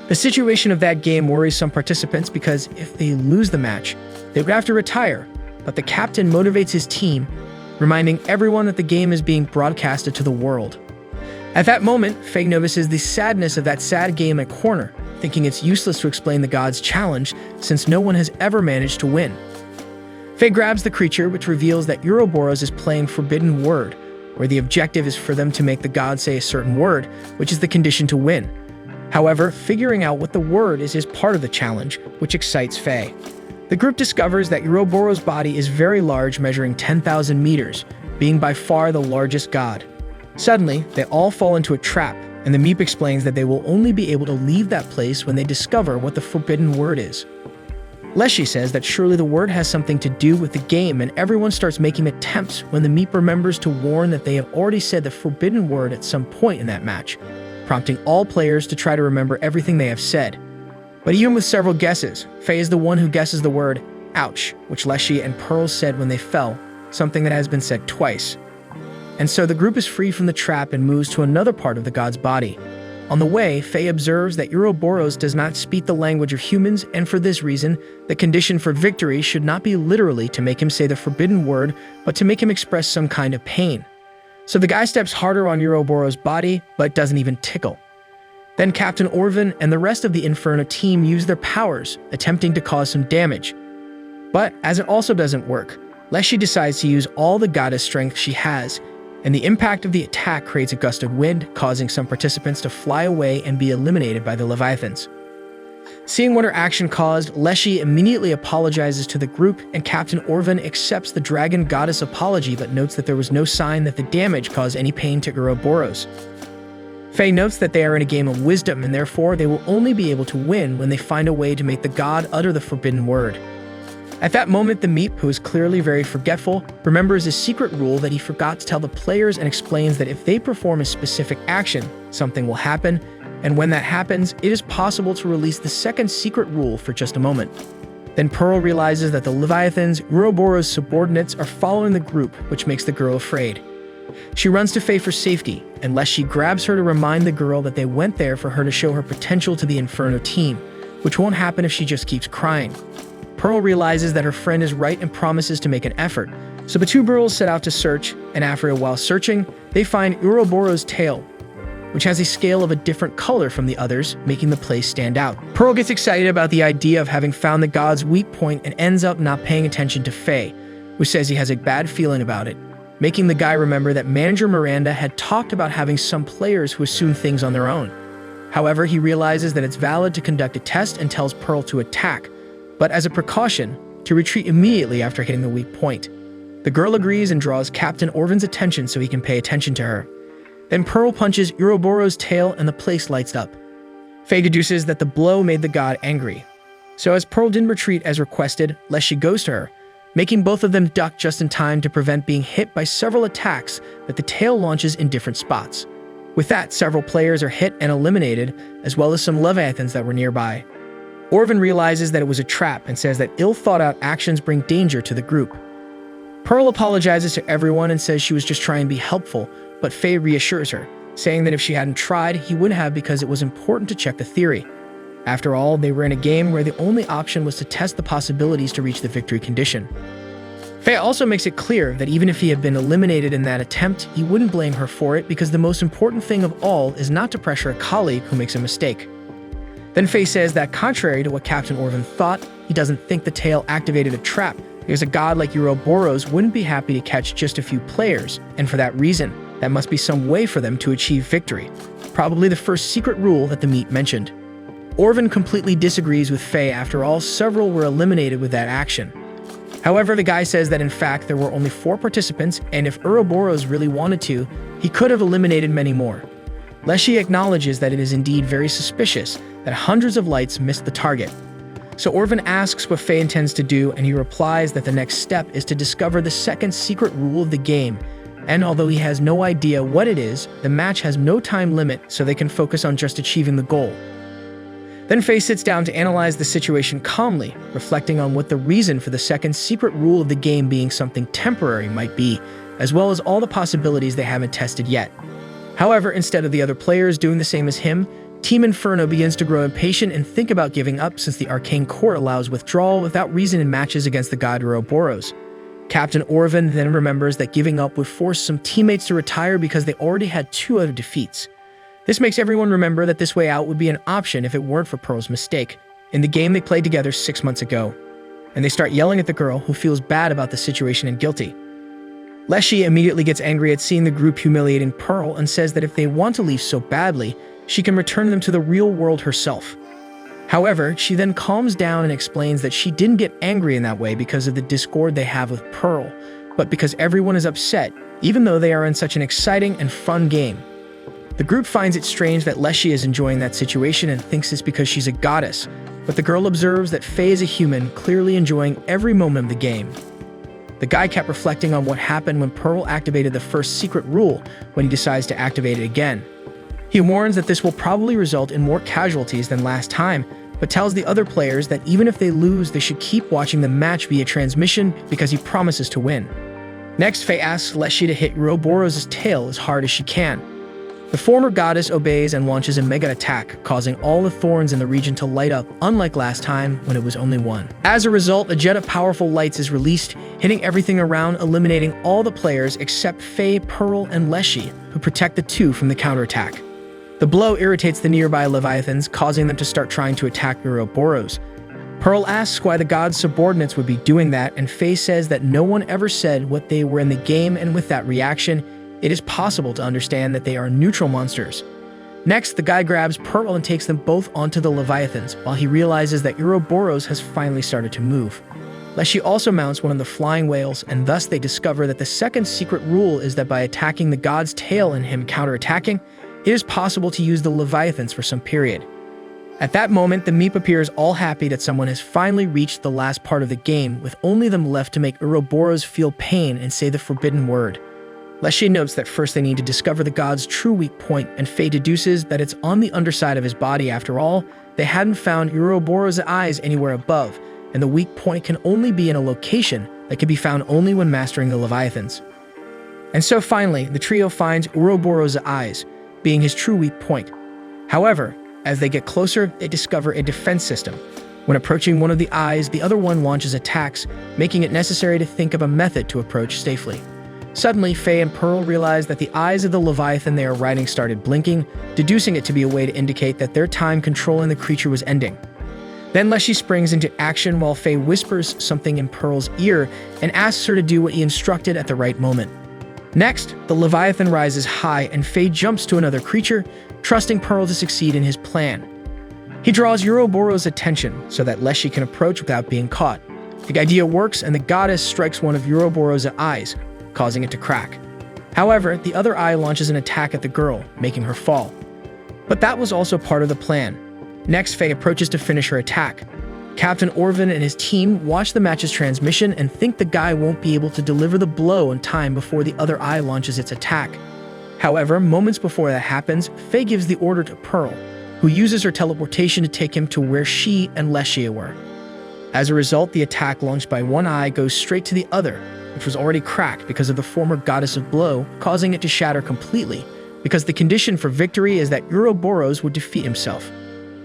Speaker 1: The situation of that game worries some participants because if they lose the match, they would have to retire, but the captain motivates his team, reminding everyone that the game is being broadcasted to the world. At that moment, Faye notices the sadness of that sad game at corner, thinking it's useless to explain the god's challenge since no one has ever managed to win. Faye grabs the creature, which reveals that Ouroboros is playing Forbidden Word, where the objective is for them to make the god say a certain word, which is the condition to win. However, figuring out what the word is part of the challenge, which excites Faye. The group discovers that Ouroboros' body is very large, measuring 10,000 meters, being by far the largest god. Suddenly, they all fall into a trap, and the Meep explains that they will only be able to leave that place when they discover what the forbidden word is. Leshy says that surely the word has something to do with the game, and everyone starts making attempts when the Meep remembers to warn that they have already said the forbidden word at some point in that match, prompting all players to try to remember everything they have said. But even with several guesses, Faye is the one who guesses the word ouch, which Leshy and Pearl said when they fell, something that has been said twice. And so the group is free from the trap and moves to another part of the god's body. On the way, Faye observes that Ouroboros does not speak the language of humans, and for this reason, the condition for victory should not be literally to make him say the forbidden word, but to make him express some kind of pain. So the guy steps harder on Ouroboros' body, but doesn't even tickle. Then Captain Orvin and the rest of the Inferno team use their powers, attempting to cause some damage. But as it also doesn't work, Leshy decides to use all the goddess strength she has, and the impact of the attack creates a gust of wind, causing some participants to fly away and be eliminated by the Leviathans. Seeing what her action caused, Leshy immediately apologizes to the group, and Captain Orvin accepts the dragon goddess apology but notes that there was no sign that the damage caused any pain to Ouroboros. Faye notes that they are in a game of wisdom, and therefore they will only be able to win when they find a way to make the god utter the forbidden word. At that moment, the Meep, who is clearly very forgetful, remembers a secret rule that he forgot to tell the players and explains that if they perform a specific action, something will happen, and when that happens, it is possible to release the second secret rule for just a moment. Then Pearl realizes that the Leviathans, Ouroboros' subordinates, are following the group, which makes the girl afraid. She runs to Faye for safety, unless she grabs her to remind the girl that they went there for her to show her potential to the Inferno team, which won't happen if she just keeps crying. Pearl realizes that her friend is right and promises to make an effort, so the two girls set out to search, and after a while searching, they find Ouroboros' tail, which has a scale of a different color from the others, making the place stand out. Pearl gets excited about the idea of having found the god's weak point and ends up not paying attention to Faye, who says he has a bad feeling about it, making the guy remember that manager Miranda had talked about having some players who assume things on their own. However, he realizes that it's valid to conduct a test and tells Pearl to attack, but as a precaution, to retreat immediately after hitting the weak point. The girl agrees and draws Captain Orvin's attention so he can pay attention to her. Then Pearl punches Ouroboros' tail and the place lights up. Faye deduces that the blow made the god angry. So as Pearl didn't retreat as requested, Leshy goes to her, making both of them duck just in time to prevent being hit by several attacks that the tail launches in different spots. With that, several players are hit and eliminated, as well as some Leviathans that were nearby. Orvin realizes that it was a trap and says that ill-thought-out actions bring danger to the group. Pearl apologizes to everyone and says she was just trying to be helpful, but Faye reassures her, saying that if she hadn't tried, he wouldn't have because it was important to check the theory. After all, they were in a game where the only option was to test the possibilities to reach the victory condition. Faye also makes it clear that even if he had been eliminated in that attempt, he wouldn't blame her for it because the most important thing of all is not to pressure a colleague who makes a mistake. Then Faye says that contrary to what Captain Orvan thought, he doesn't think the tail activated a trap because a god like Ouroboros wouldn't be happy to catch just a few players, and for that reason, that must be some way for them to achieve victory. Probably the first secret rule that the meat mentioned. Orvan completely disagrees with Faye. After all, several were eliminated with that action. However, the guy says that in fact there were only 4 participants, and if Ouroboros really wanted to, he could have eliminated many more. Leshy acknowledges that it is indeed very suspicious that hundreds of lights missed the target. So Orvan asks what Faye intends to do, and he replies that the next step is to discover the second secret rule of the game, and although he has no idea what it is, the match has no time limit so they can focus on just achieving the goal. Then Faye sits down to analyze the situation calmly, reflecting on what the reason for the second secret rule of the game being something temporary might be, as well as all the possibilities they haven't tested yet. However, instead of the other players doing the same as him, Team Inferno begins to grow impatient and think about giving up since the Arcane Court allows withdrawal without reason in matches against the god Ouroboros. Captain Orvan then remembers that giving up would force some teammates to retire because they already had 2 other defeats. This makes everyone remember that this way out would be an option if it weren't for Pearl's mistake in the game they played together 6 months ago. And they start yelling at the girl, who feels bad about the situation and guilty. Leshy immediately gets angry at seeing the group humiliating Pearl and says that if they want to leave so badly, she can return them to the real world herself. However, she then calms down and explains that she didn't get angry in that way because of the discord they have with Pearl, but because everyone is upset, even though they are in such an exciting and fun game. The group finds it strange that Leshy is enjoying that situation and thinks it's because she's a goddess, but the girl observes that Faye is a human, clearly enjoying every moment of the game. The guy kept reflecting on what happened when Pearl activated the first secret rule when he decides to activate it again. He warns that this will probably result in more casualties than last time, but tells the other players that even if they lose, they should keep watching the match via transmission because he promises to win. Next, Faye asks Leshy to hit Ouroboros' tail as hard as she can. The former goddess obeys and launches a mega attack, causing all the thorns in the region to light up, unlike last time when it was only 1. As a result, a jet of powerful lights is released, hitting everything around, eliminating all the players except Faye, Pearl, and Leshy, who protect the 2 from the counterattack. The blow irritates the nearby Leviathans, causing them to start trying to attack Ouroboros. Pearl asks why the god's subordinates would be doing that, and Faye says that no one ever said what they were in the game, and with that reaction, it is possible to understand that they are neutral monsters. Next, the guy grabs Pearl and takes them both onto the Leviathans, while he realizes that Ouroboros has finally started to move. Leshy also mounts one of the flying whales, and thus they discover that the second secret rule is that by attacking the god's tail and him counterattacking, it is possible to use the Leviathans for some period. At that moment, the Meep appears all happy that someone has finally reached the last part of the game, with only them left to make Ouroboros feel pain and say the forbidden word. Leshy notes that first they need to discover the god's true weak point, and Faye deduces that it's on the underside of his body. After all, they hadn't found Ouroboros' eyes anywhere above, and the weak point can only be in a location that can be found only when mastering the Leviathans. And so finally, the trio finds Ouroboros' eyes, being his true weak point. However, as they get closer, they discover a defense system. When approaching one of the eyes, the other one launches attacks, making it necessary to think of a method to approach safely. Suddenly, Faye and Pearl realize that the eyes of the Leviathan they are riding started blinking, deducing it to be a way to indicate that their time controlling the creature was ending. Then Leshy springs into action while Faye whispers something in Pearl's ear and asks her to do what he instructed at the right moment. Next, the Leviathan rises high and Faye jumps to another creature, trusting Pearl to succeed in his plan. He draws Ouroboros' attention so that Leshy can approach without being caught. The idea works and the goddess strikes one of Ouroboros' eyes, causing it to crack. However, the other eye launches an attack at the girl, making her fall. But that was also part of the plan. Next, Faye approaches to finish her attack. Captain Orvan and his team watch the match's transmission and think the guy won't be able to deliver the blow in time before the other eye launches its attack. However, moments before that happens, Faye gives the order to Pearl, who uses her teleportation to take him to where she and Leshy were. As a result, the attack launched by one eye goes straight to the other, which was already cracked because of the former goddess of blow, causing it to shatter completely, because the condition for victory is that Ouroboros would defeat himself.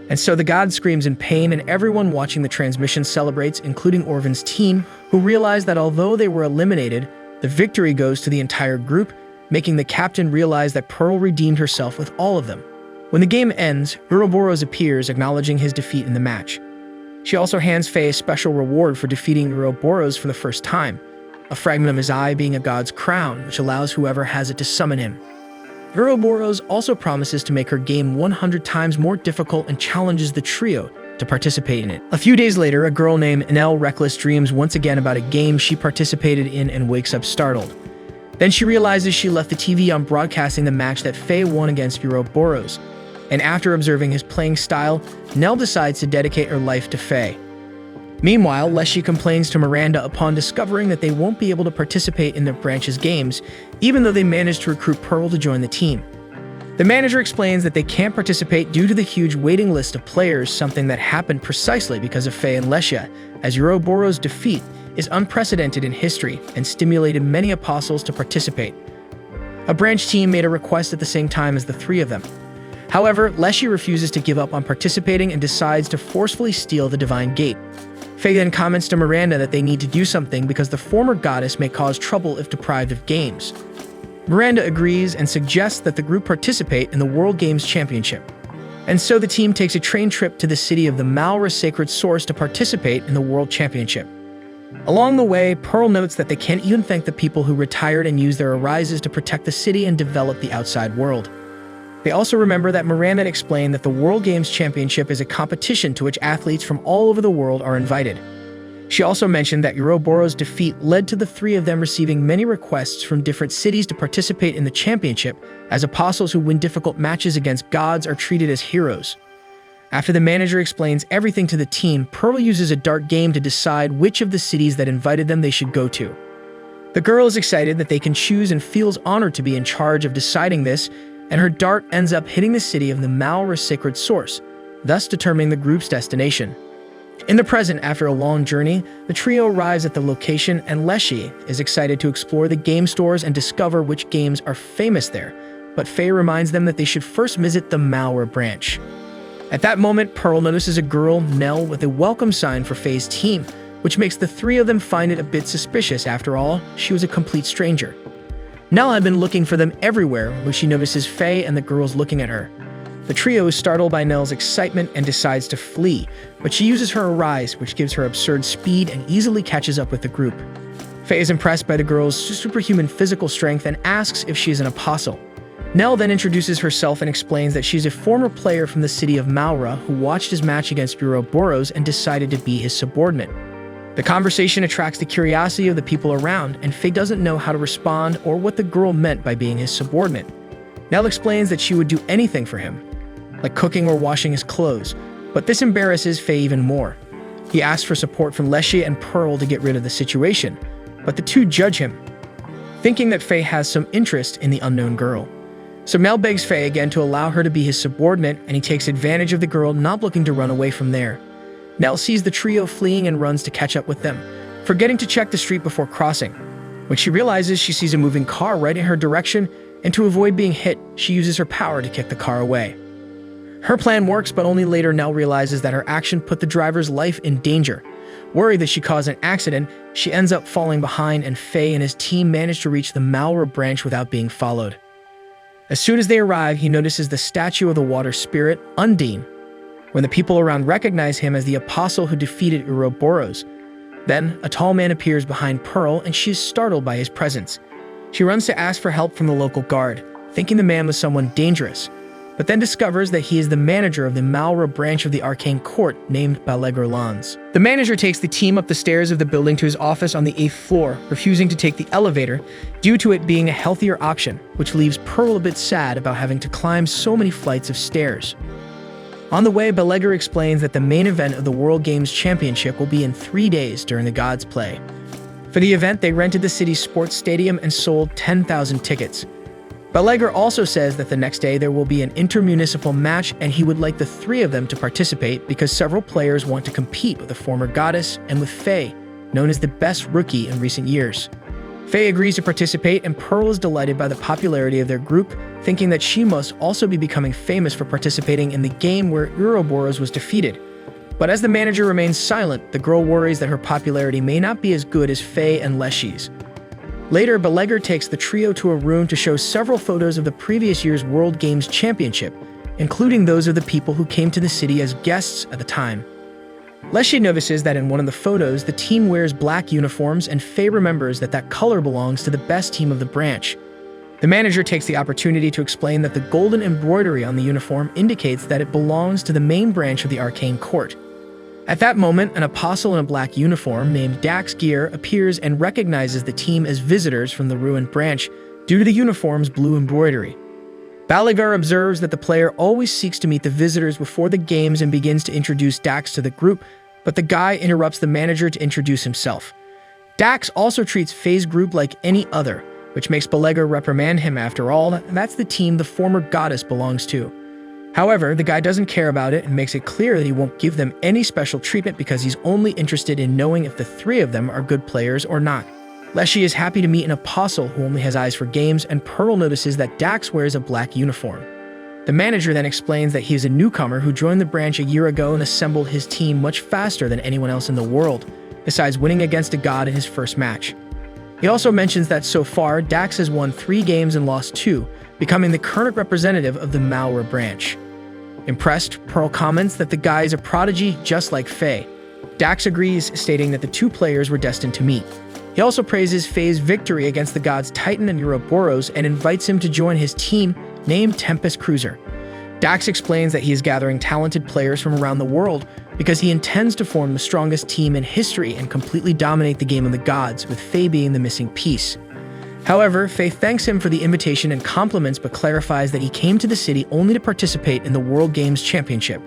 Speaker 1: And so the god screams in pain, and everyone watching the transmission celebrates, including Orvin's team, who realize that although they were eliminated, the victory goes to the entire group, making the captain realize that Pearl redeemed herself with all of them. When the game ends, Ouroboros appears, acknowledging his defeat in the match. She also hands Faye a special reward for defeating Ouroboros for the first time, a fragment of his eye being a god's crown, which allows whoever has it to summon him. Ouroboros also promises to make her game 100 times more difficult and challenges the trio to participate in it. A few days later, a girl named Nell Reckless dreams once again about a game she participated in and wakes up startled. Then she realizes she left the TV on broadcasting the match that Faye won against Ouroboros, and after observing his playing style, Nell decides to dedicate her life to Faye. Meanwhile, Leshy complains to Miranda upon discovering that they won't be able to participate in their branch's games, even though they managed to recruit Pearl to join the team. The manager explains that they can't participate due to the huge waiting list of players, something that happened precisely because of Faye and Lesha, as Ouroboros' defeat is unprecedented in history and stimulated many apostles to participate. A branch team made a request at the same time as the three of them. However, Leshy refuses to give up on participating and decides to forcefully steal the Divine Gate. Faye then comments to Miranda that they need to do something because the former goddess may cause trouble if deprived of games. Miranda agrees and suggests that the group participate in the World Games Championship. And so the team takes a train trip to the city of the Malra Sacred Source to participate in the World Championship. Along the way, Pearl notes that they can't even thank the people who retired and used their arises to protect the city and develop the outside world. They also remember that Miranda explained that the World Games Championship is a competition to which athletes from all over the world are invited. She also mentioned that Ouroboros' defeat led to the three of them receiving many requests from different cities to participate in the championship, as apostles who win difficult matches against gods are treated as heroes. After the manager explains everything to the team, Pearl uses a dart game to decide which of the cities that invited them they should go to. The girl is excited that they can choose and feels honored to be in charge of deciding this, and her dart ends up hitting the city of the Malra Sacred Source, thus determining the group's destination. In the present, after a long journey, the trio arrives at the location, and Leshy is excited to explore the game stores and discover which games are famous there, but Faye reminds them that they should first visit the Malra branch. At that moment, Pearl notices a girl, Nell, with a welcome sign for Faye's team, which makes the three of them find it a bit suspicious. After all, she was a complete stranger. Nell had been looking for them everywhere when she notices Faye and the girls looking at her. The trio is startled by Nell's excitement and decides to flee, but she uses her arise, which gives her absurd speed and easily catches up with the group. Faye is impressed by the girl's superhuman physical strength and asks if she is an apostle. Nell then introduces herself and explains that she's a former player from the city of Malra who watched his match against Ouroboros and decided to be his subordinate. The conversation attracts the curiosity of the people around, and Faye doesn't know how to respond or what the girl meant by being his subordinate. Nell explains that she would do anything for him, like cooking or washing his clothes, but this embarrasses Faye even more. He asks for support from Leshy and Pearl to get rid of the situation, but the two judge him, thinking that Faye has some interest in the unknown girl. So Nell begs Faye again to allow her to be his subordinate, and he takes advantage of the girl not looking to run away from there. Nell sees the trio fleeing and runs to catch up with them, forgetting to check the street before crossing. When she realizes she sees a moving car right in her direction, and to avoid being hit, she uses her power to kick the car away. Her plan works, but only later Nell realizes that her action put the driver's life in danger. Worried that she caused an accident, she ends up falling behind, and Faye and his team manage to reach the Malra branch without being followed. As soon as they arrive, he notices the statue of the water spirit, Undine, when the people around recognize him as the apostle who defeated Ouroboros. Then, a tall man appears behind Pearl, and she is startled by his presence. She runs to ask for help from the local guard, thinking the man was someone dangerous, but then discovers that he is the manager of the Malra branch of the Arcane Court, named Baffled. The manager takes the team up the stairs of the building to his office on the 8th floor, refusing to take the elevator due to it being a healthier option, which leaves Pearl a bit sad about having to climb so many flights of stairs. On the way, Baffled explains that the main event of the World Games Championship will be in 3 days during the Gods' Play. For the event, they rented the city's sports stadium and sold 10,000 tickets. Baffled also says that the next day there will be an intermunicipal match, and he would like the three of them to participate because several players want to compete with the former goddess and with Faye, known as the best rookie in recent years. Faye agrees to participate, and Pearl is delighted by the popularity of their group, thinking that she must also be becoming famous for participating in the game where Ouroboros was defeated. But as the manager remains silent, the girl worries that her popularity may not be as good as Faye and Leshy's. Later, Belegar takes the trio to a room to show several photos of the previous year's World Games Championship, including those of the people who came to the city as guests at the time. Leshy notices that in one of the photos, the team wears black uniforms, and Faye remembers that that color belongs to the best team of the branch. The manager takes the opportunity to explain that the golden embroidery on the uniform indicates that it belongs to the main branch of the Arcane Court. At that moment, an apostle in a black uniform named Dax Gear appears and recognizes the team as visitors from the ruined branch due to the uniform's blue embroidery. Belegar observes that the player always seeks to meet the visitors before the games and begins to introduce Dax to the group, but the guy interrupts the manager to introduce himself. Dax also treats Faye's group like any other, which makes Belegar reprimand him. After all, that's the team the former goddess belongs to. However, the guy doesn't care about it and makes it clear that he won't give them any special treatment because he's only interested in knowing if the three of them are good players or not. Leshy is happy to meet an apostle who only has eyes for games, and Pearl notices that Dax wears a black uniform. The manager then explains that he is a newcomer who joined the branch a year ago and assembled his team much faster than anyone else in the world, besides winning against a god in his first match. He also mentions that so far, Dax has won 3 games and lost 2, becoming the current representative of the Malware branch. Impressed, Pearl comments that the guy is a prodigy just like Faye. Dax agrees, stating that the 2 players were destined to meet. He also praises Faye's victory against the gods Titan and Ouroboros and invites him to join his team, named Tempest Cruiser. Dax explains that he is gathering talented players from around the world because he intends to form the strongest team in history and completely dominate the game of the gods, with Faye being the missing piece. However, Faye thanks him for the invitation and compliments, but clarifies that he came to the city only to participate in the World Games Championship.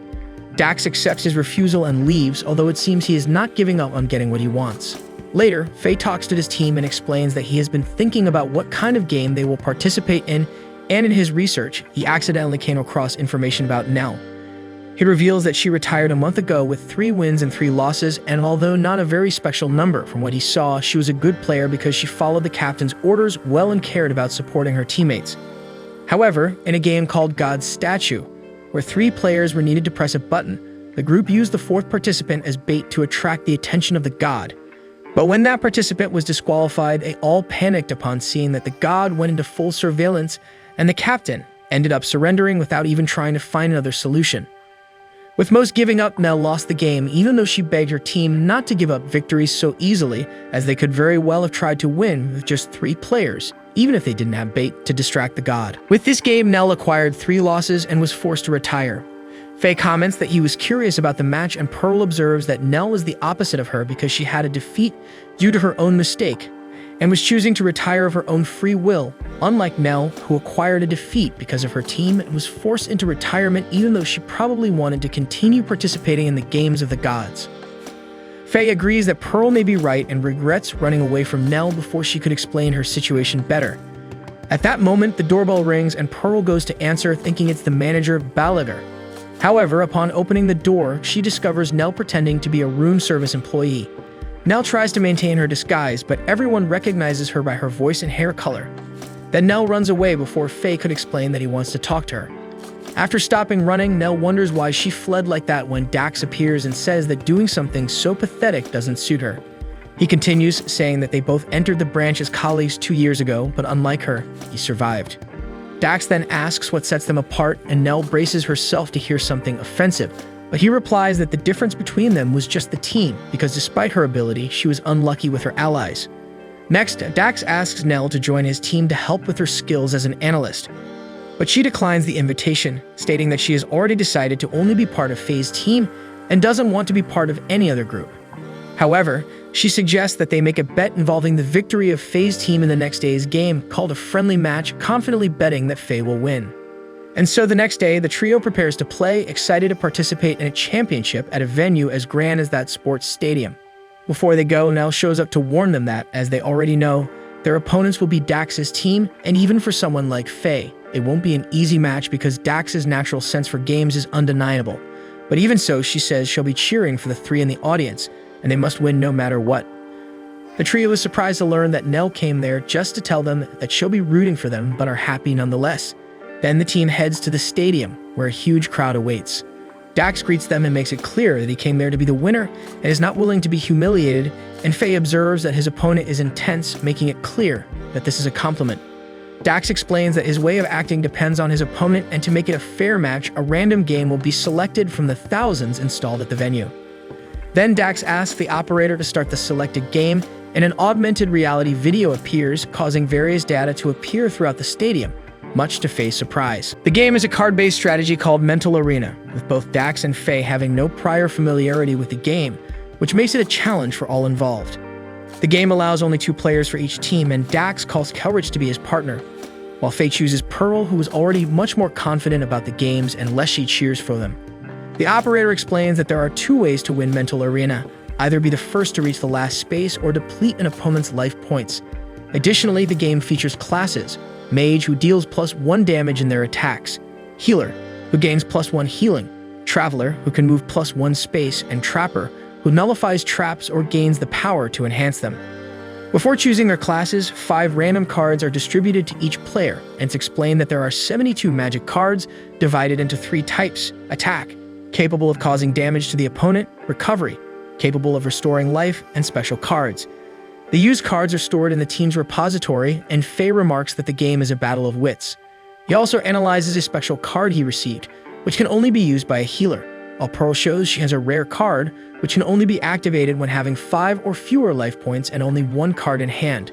Speaker 1: Dax accepts his refusal and leaves, although it seems he is not giving up on getting what he wants. Later, Faye talks to his team and explains that he has been thinking about what kind of game they will participate in, and in his research, he accidentally came across information about Nell. He reveals that she retired a month ago with 3 wins and 3 losses, and although not a very special number from what he saw, she was a good player because she followed the captain's orders well and cared about supporting her teammates. However, in a game called God's Statue, where 3 players were needed to press a button, the group used the 4th participant as bait to attract the attention of the god. But when that participant was disqualified, they all panicked upon seeing that the god went into full surveillance, and the captain ended up surrendering without even trying to find another solution. With most giving up, Nell lost the game, even though she begged her team not to give up victories so easily, as they could very well have tried to win with just 3 players, even if they didn't have bait to distract the god. With this game, Nell acquired 3 losses and was forced to retire. Faye comments that he was curious about the match, and Pearl observes that Nell is the opposite of her because she had a defeat due to her own mistake, and was choosing to retire of her own free will, unlike Nell, who acquired a defeat because of her team and was forced into retirement even though she probably wanted to continue participating in the games of the gods. Faye agrees that Pearl may be right and regrets running away from Nell before she could explain her situation better. At that moment, the doorbell rings and Pearl goes to answer, thinking it's the manager, Belegar. However, upon opening the door, she discovers Nell pretending to be a room service employee. Nell tries to maintain her disguise, but everyone recognizes her by her voice and hair color. Then Nell runs away before Faye could explain that he wants to talk to her. After stopping running, Nell wonders why she fled like that when Dax appears and says that doing something so pathetic doesn't suit her. He continues, saying that they both entered the branch as colleagues 2 years ago, but unlike her, he survived. Dax then asks what sets them apart, and Nell braces herself to hear something offensive, but he replies that the difference between them was just the team, because despite her ability, she was unlucky with her allies. Next, Dax asks Nell to join his team to help with her skills as an analyst, but she declines the invitation, stating that she has already decided to only be part of Faye's team and doesn't want to be part of any other group. However, she suggests that they make a bet involving the victory of Faye's team in the next day's game, called a friendly match, confidently betting that Faye will win. And so the next day, the trio prepares to play, excited to participate in a championship at a venue as grand as that sports stadium. Before they go, Nell shows up to warn them that, as they already know, their opponents will be Dax's team, and even for someone like Faye, it won't be an easy match because Dax's natural sense for games is undeniable. But even so, she says she'll be cheering for the 3 in the audience, and they must win no matter what. The trio is surprised to learn that Nell came there just to tell them that she'll be rooting for them but are happy nonetheless. Then the team heads to the stadium, where a huge crowd awaits. Dax greets them and makes it clear that he came there to be the winner and is not willing to be humiliated, and Faye observes that his opponent is intense, making it clear that this is a compliment. Dax explains that his way of acting depends on his opponent, and to make it a fair match, a random game will be selected from the thousands installed at the venue. Then Dax asks the operator to start the selected game, and an augmented reality video appears, causing various data to appear throughout the stadium, much to Faye's surprise. The game is a card-based strategy called Mental Arena, with both Dax and Faye having no prior familiarity with the game, which makes it a challenge for all involved. The game allows only 2 players for each team, and Dax calls Kelrich to be his partner, while Faye chooses Pearl, who is already much more confident about the games, and Leshy cheers for them. The operator explains that there are 2 ways to win Mental Arena: either be the first to reach the last space or deplete an opponent's life points. Additionally, the game features classes: Mage, who deals +1 damage in their attacks; Healer, who gains +1 healing; Traveler, who can move +1 space; and Trapper, who nullifies traps or gains the power to enhance them. Before choosing their classes, 5 random cards are distributed to each player, and it's explained that there are 72 magic cards divided into 3 types: Attack, capable of causing damage to the opponent; Recovery, capable of restoring life; and Special cards. The used cards are stored in the team's repository, and Faye remarks that the game is a battle of wits. He also analyzes a special card he received, which can only be used by a healer, while Pearl shows she has a rare card, which can only be activated when having 5 or fewer life points and only 1 card in hand.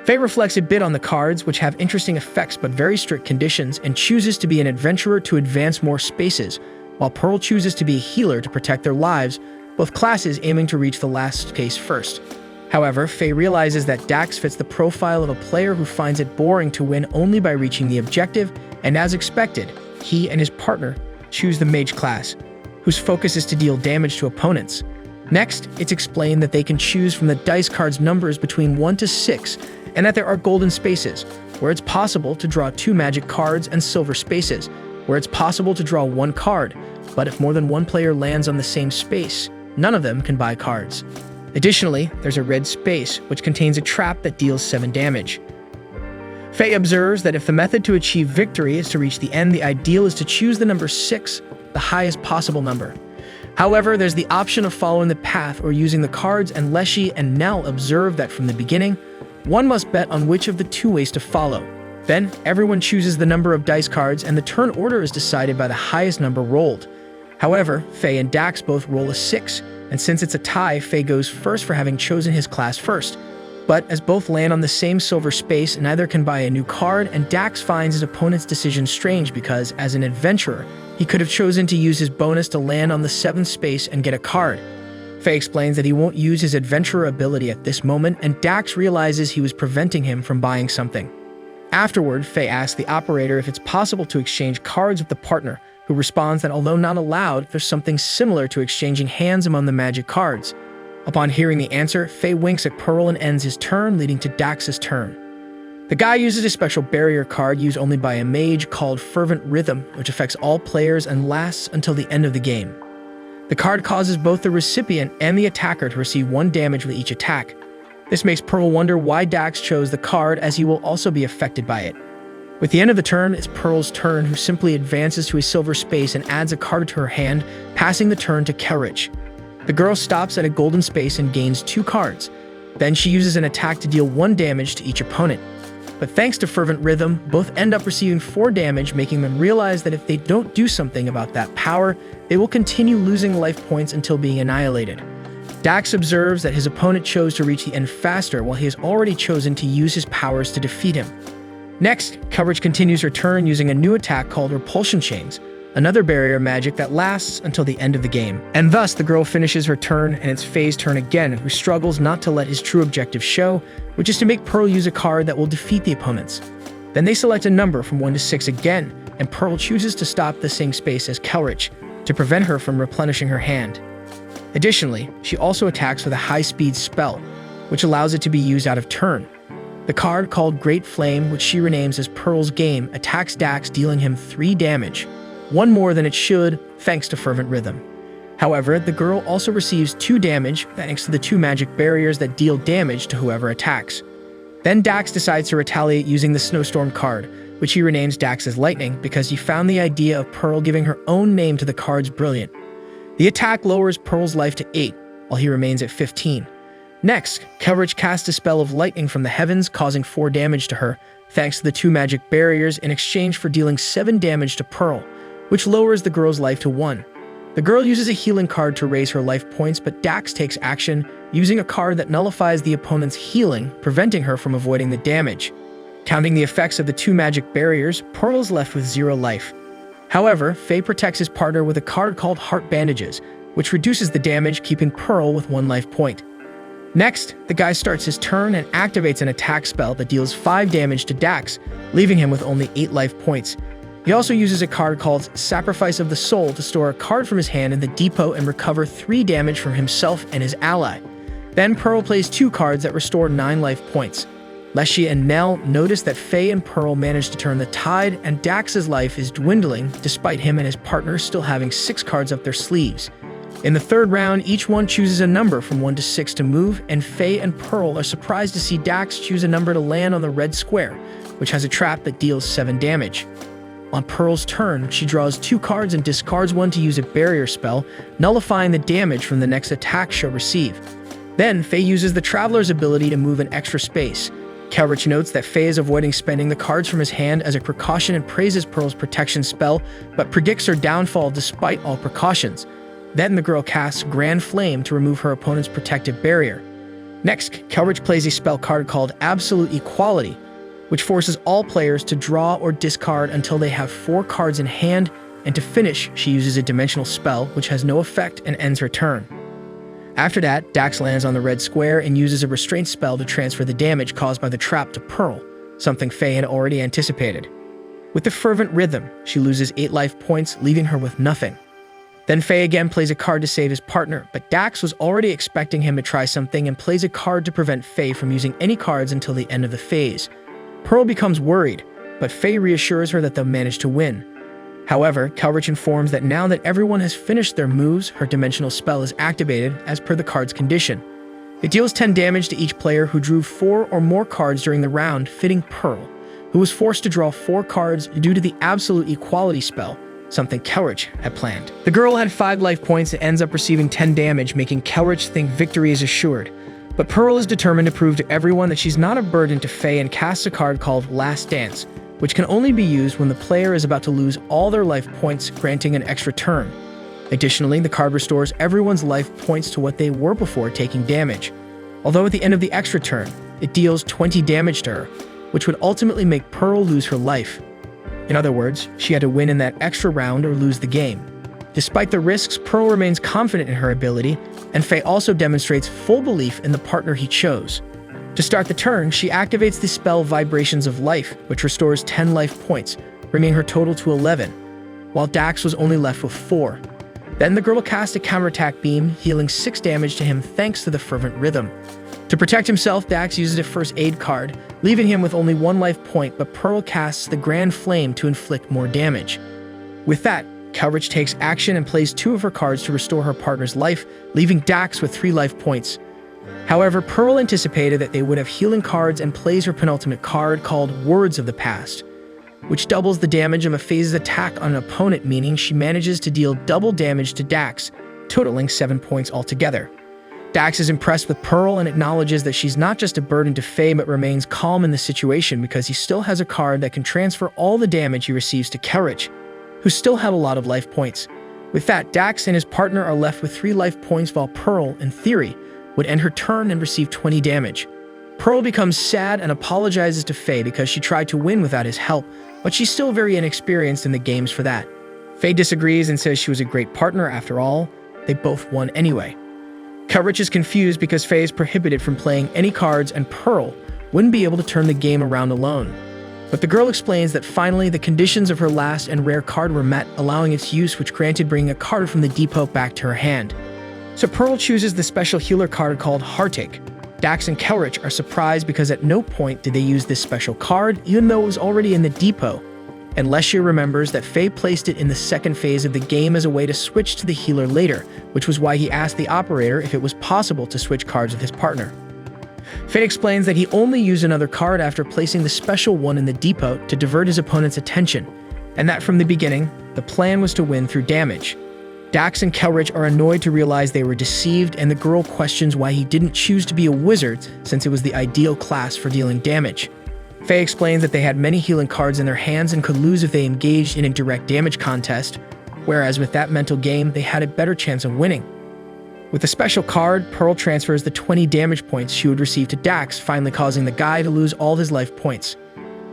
Speaker 1: Faye reflects a bit on the cards, which have interesting effects but very strict conditions, and chooses to be an adventurer to advance more spaces, while Pearl chooses to be a healer to protect their lives, both classes aiming to reach the last space first. However, Faye realizes that Dax fits the profile of a player who finds it boring to win only by reaching the objective, and as expected, he and his partner choose the Mage class, whose focus is to deal damage to opponents. Next, it's explained that they can choose from the dice card's numbers between 1 to 6, and that there are golden spaces, where it's possible to draw 2 magic cards, and silver spaces, where it's possible to draw 1 card, but if more than 1 player lands on the same space, none of them can buy cards. Additionally, there's a red space, which contains a trap that deals 7 damage. Faye observes that if the method to achieve victory is to reach the end, the ideal is to choose the number 6, the highest possible number. However, there's the option of following the path or using the cards, and Leshy and Nell observe that from the beginning, one must bet on which of the 2 ways to follow. Then, everyone chooses the number of dice cards, and the turn order is decided by the highest number rolled. However, Faye and Dax both roll a 6, and since it's a tie, Faye goes first for having chosen his class first. But as both land on the same silver space, neither can buy a new card, and Dax finds his opponent's decision strange because, as an adventurer, he could have chosen to use his bonus to land on the 7th space and get a card. Faye explains that he won't use his adventurer ability at this moment, and Dax realizes he was preventing him from buying something. Afterward, Faye asks the operator if it's possible to exchange cards with the partner, who responds that although not allowed, there's something similar to exchanging hands among the magic cards. Upon hearing the answer, Faye winks at Pearl and ends his turn, leading to Dax's turn. The guy uses a special barrier card used only by a mage called Fervent Rhythm, which affects all players and lasts until the end of the game. The card causes both the recipient and the attacker to receive 1 damage with each attack. This makes Pearl wonder why Dax chose the card, as he will also be affected by it. With the end of the turn, it's Pearl's turn, who simply advances to a silver space and adds a card to her hand, passing the turn to Kelrich. The girl stops at a golden space and gains 2 cards. Then she uses an attack to deal 1 damage to each opponent. But thanks to Fervent Rhythm, both end up receiving 4 damage, making them realize that if they don't do something about that power, they will continue losing life points until being annihilated. Dax observes that his opponent chose to reach the end faster, while he has already chosen to use his powers to defeat him. Next, Coverage continues her turn using a new attack called Repulsion Chains, another barrier magic that lasts until the end of the game. And thus, the girl finishes her turn, and it's Faye's turn again, who struggles not to let his true objective show, which is to make Pearl use a card that will defeat the opponents. Then they select a number from 1 to 6 again, and Pearl chooses to stop the same space as Kelrich, to prevent her from replenishing her hand. Additionally, she also attacks with a high-speed spell, which allows it to be used out of turn. The card called Great Flame, which she renames as Pearl's Game, attacks Dax, dealing him 3 damage, 1 more than it should, thanks to Fervent Rhythm. However, the girl also receives 2 damage thanks to the 2 magic barriers that deal damage to whoever attacks. Then Dax decides to retaliate using the Snowstorm card, which he renames Dax as Lightning because he found the idea of Pearl giving her own name to the cards brilliant. The attack lowers Pearl's life to 8, while he remains at 15. Next, Kelrich casts a spell of lightning from the heavens, causing 4 damage to her, thanks to the 2 magic barriers in exchange for dealing 7 damage to Pearl, which lowers the girl's life to 1. The girl uses a healing card to raise her life points, but Dax takes action, using a card that nullifies the opponent's healing, preventing her from avoiding the damage. Counting the effects of the 2 magic barriers, Pearl is left with 0 life. However, Faye protects his partner with a card called Heart Bandages, which reduces the damage, keeping Pearl with 1 life point. Next, the guy starts his turn and activates an attack spell that deals 5 damage to Dax, leaving him with only 8 life points. He also uses a card called Sacrifice of the Soul to store a card from his hand in the depot and recover 3 damage from himself and his ally. Then Pearl plays 2 cards that restore 9 life points. Leshy and Nell notice that Faye and Pearl manage to turn the tide, and Dax's life is dwindling despite him and his partner still having 6 cards up their sleeves. In the 3rd round, each one chooses a number from 1 to 6 to move, and Faye and Pearl are surprised to see Dax choose a number to land on the red square, which has a trap that deals 7 damage. On Pearl's turn, she draws 2 cards and discards 1 to use a barrier spell, nullifying the damage from the next attack she'll receive. Then, Faye uses the Traveler's ability to move an extra space. Kelrich notes that Faye is avoiding spending the cards from his hand as a precaution and praises Pearl's protection spell, but predicts her downfall despite all precautions. Then the girl casts Grand Flame to remove her opponent's protective barrier. Next, Kelrich plays a spell card called Absolute Equality, which forces all players to draw or discard until they have 4 cards in hand, and to finish, she uses a dimensional spell, which has no effect and ends her turn. After that, Dax lands on the red square and uses a restraint spell to transfer the damage caused by the trap to Pearl, something Faye had already anticipated. With the Fervent Rhythm, she loses 8 life points, leaving her with nothing. Then Faye again plays a card to save his partner, but Dax was already expecting him to try something and plays a card to prevent Faye from using any cards until the end of the phase. Pearl becomes worried, but Faye reassures her that they'll manage to win. However, Kelrich informs that now that everyone has finished their moves, her dimensional spell is activated as per the card's condition. It deals 10 damage to each player who drew 4 or more cards during the round, fitting Pearl, who was forced to draw 4 cards due to the Absolute Equality spell, something Kelrich had planned. The girl had 5 life points and ends up receiving 10 damage, making Kelrich think victory is assured. But Pearl is determined to prove to everyone that she's not a burden to Faye and casts a card called Last Dance, which can only be used when the player is about to lose all their life points, granting an extra turn. Additionally, the card restores everyone's life points to what they were before taking damage. Although at the end of the extra turn, it deals 20 damage to her, which would ultimately make Pearl lose her life. In other words, she had to win in that extra round or lose the game. Despite the risks, Pearl remains confident in her ability, and Faye also demonstrates full belief in the partner he chose. To start the turn, she activates the spell Vibrations of Life, which restores 10 life points, bringing her total to 11, while Dax was only left with 4. Then the girl casts a counterattack beam, healing 6 damage to him thanks to the Fervent Rhythm. To protect himself, Dax uses a first aid card, leaving him with only 1 life point, but Pearl casts the Grand Flame to inflict more damage. With that, Kelrich takes action and plays 2 of her cards to restore her partner's life, leaving Dax with 3 life points. However, Pearl anticipated that they would have healing cards and plays her penultimate card called Words of the Past, which doubles the damage of a phase's attack on an opponent, meaning she manages to deal double damage to Dax, totaling 7 points altogether. Dax is impressed with Pearl and acknowledges that she's not just a burden to Faye but remains calm in the situation because he still has a card that can transfer all the damage he receives to Kelrich, who still had a lot of life points. With that, Dax and his partner are left with 3 life points, while Pearl, in theory, would end her turn and receive 20 damage. Pearl becomes sad and apologizes to Faye because she tried to win without his help, but she's still very inexperienced in the games for that. Faye disagrees and says she was a great partner after all. They both won anyway. Kelrich is confused because Faye is prohibited from playing any cards and Pearl wouldn't be able to turn the game around alone. But the girl explains that finally the conditions of her last and rare card were met, allowing its use, which granted bringing a card from the depot back to her hand. So Pearl chooses the special healer card called Heartache. Dax and Kelrich are surprised because at no point did they use this special card, even though it was already in the depot. And Glacier remembers that Faye placed it in the second phase of the game as a way to switch to the healer later, which was why he asked the operator if it was possible to switch cards with his partner. Faye explains that he only used another card after placing the special one in the depot to divert his opponent's attention, and that from the beginning, the plan was to win through damage. Dax and Kelrich are annoyed to realize they were deceived, and the girl questions why he didn't choose to be a wizard since it was the ideal class for dealing damage. Faye explains that they had many healing cards in their hands and could lose if they engaged in a direct damage contest, whereas with that mental game, they had a better chance of winning. With a special card, Pearl transfers the 20 damage points she would receive to Dax, finally causing the guy to lose all his life points.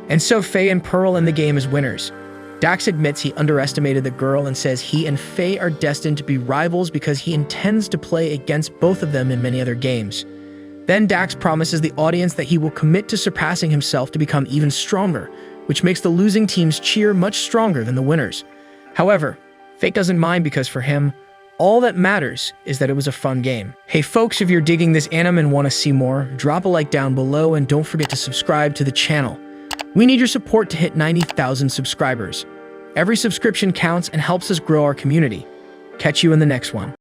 Speaker 1: And so Faye and Pearl in the game as winners. Dax admits he underestimated the girl and says he and Faye are destined to be rivals because he intends to play against both of them in many other games. Then Dax promises the audience that he will commit to surpassing himself to become even stronger, which makes the losing teams cheer much stronger than the winners. However, Faye doesn't mind because for him, all that matters is that it was a fun game. Hey folks, if you're digging this anime and want to see more, drop a like down below and don't forget to subscribe to the channel. We need your support to hit 90,000 subscribers. Every subscription counts and helps us grow our community. Catch you in the next one.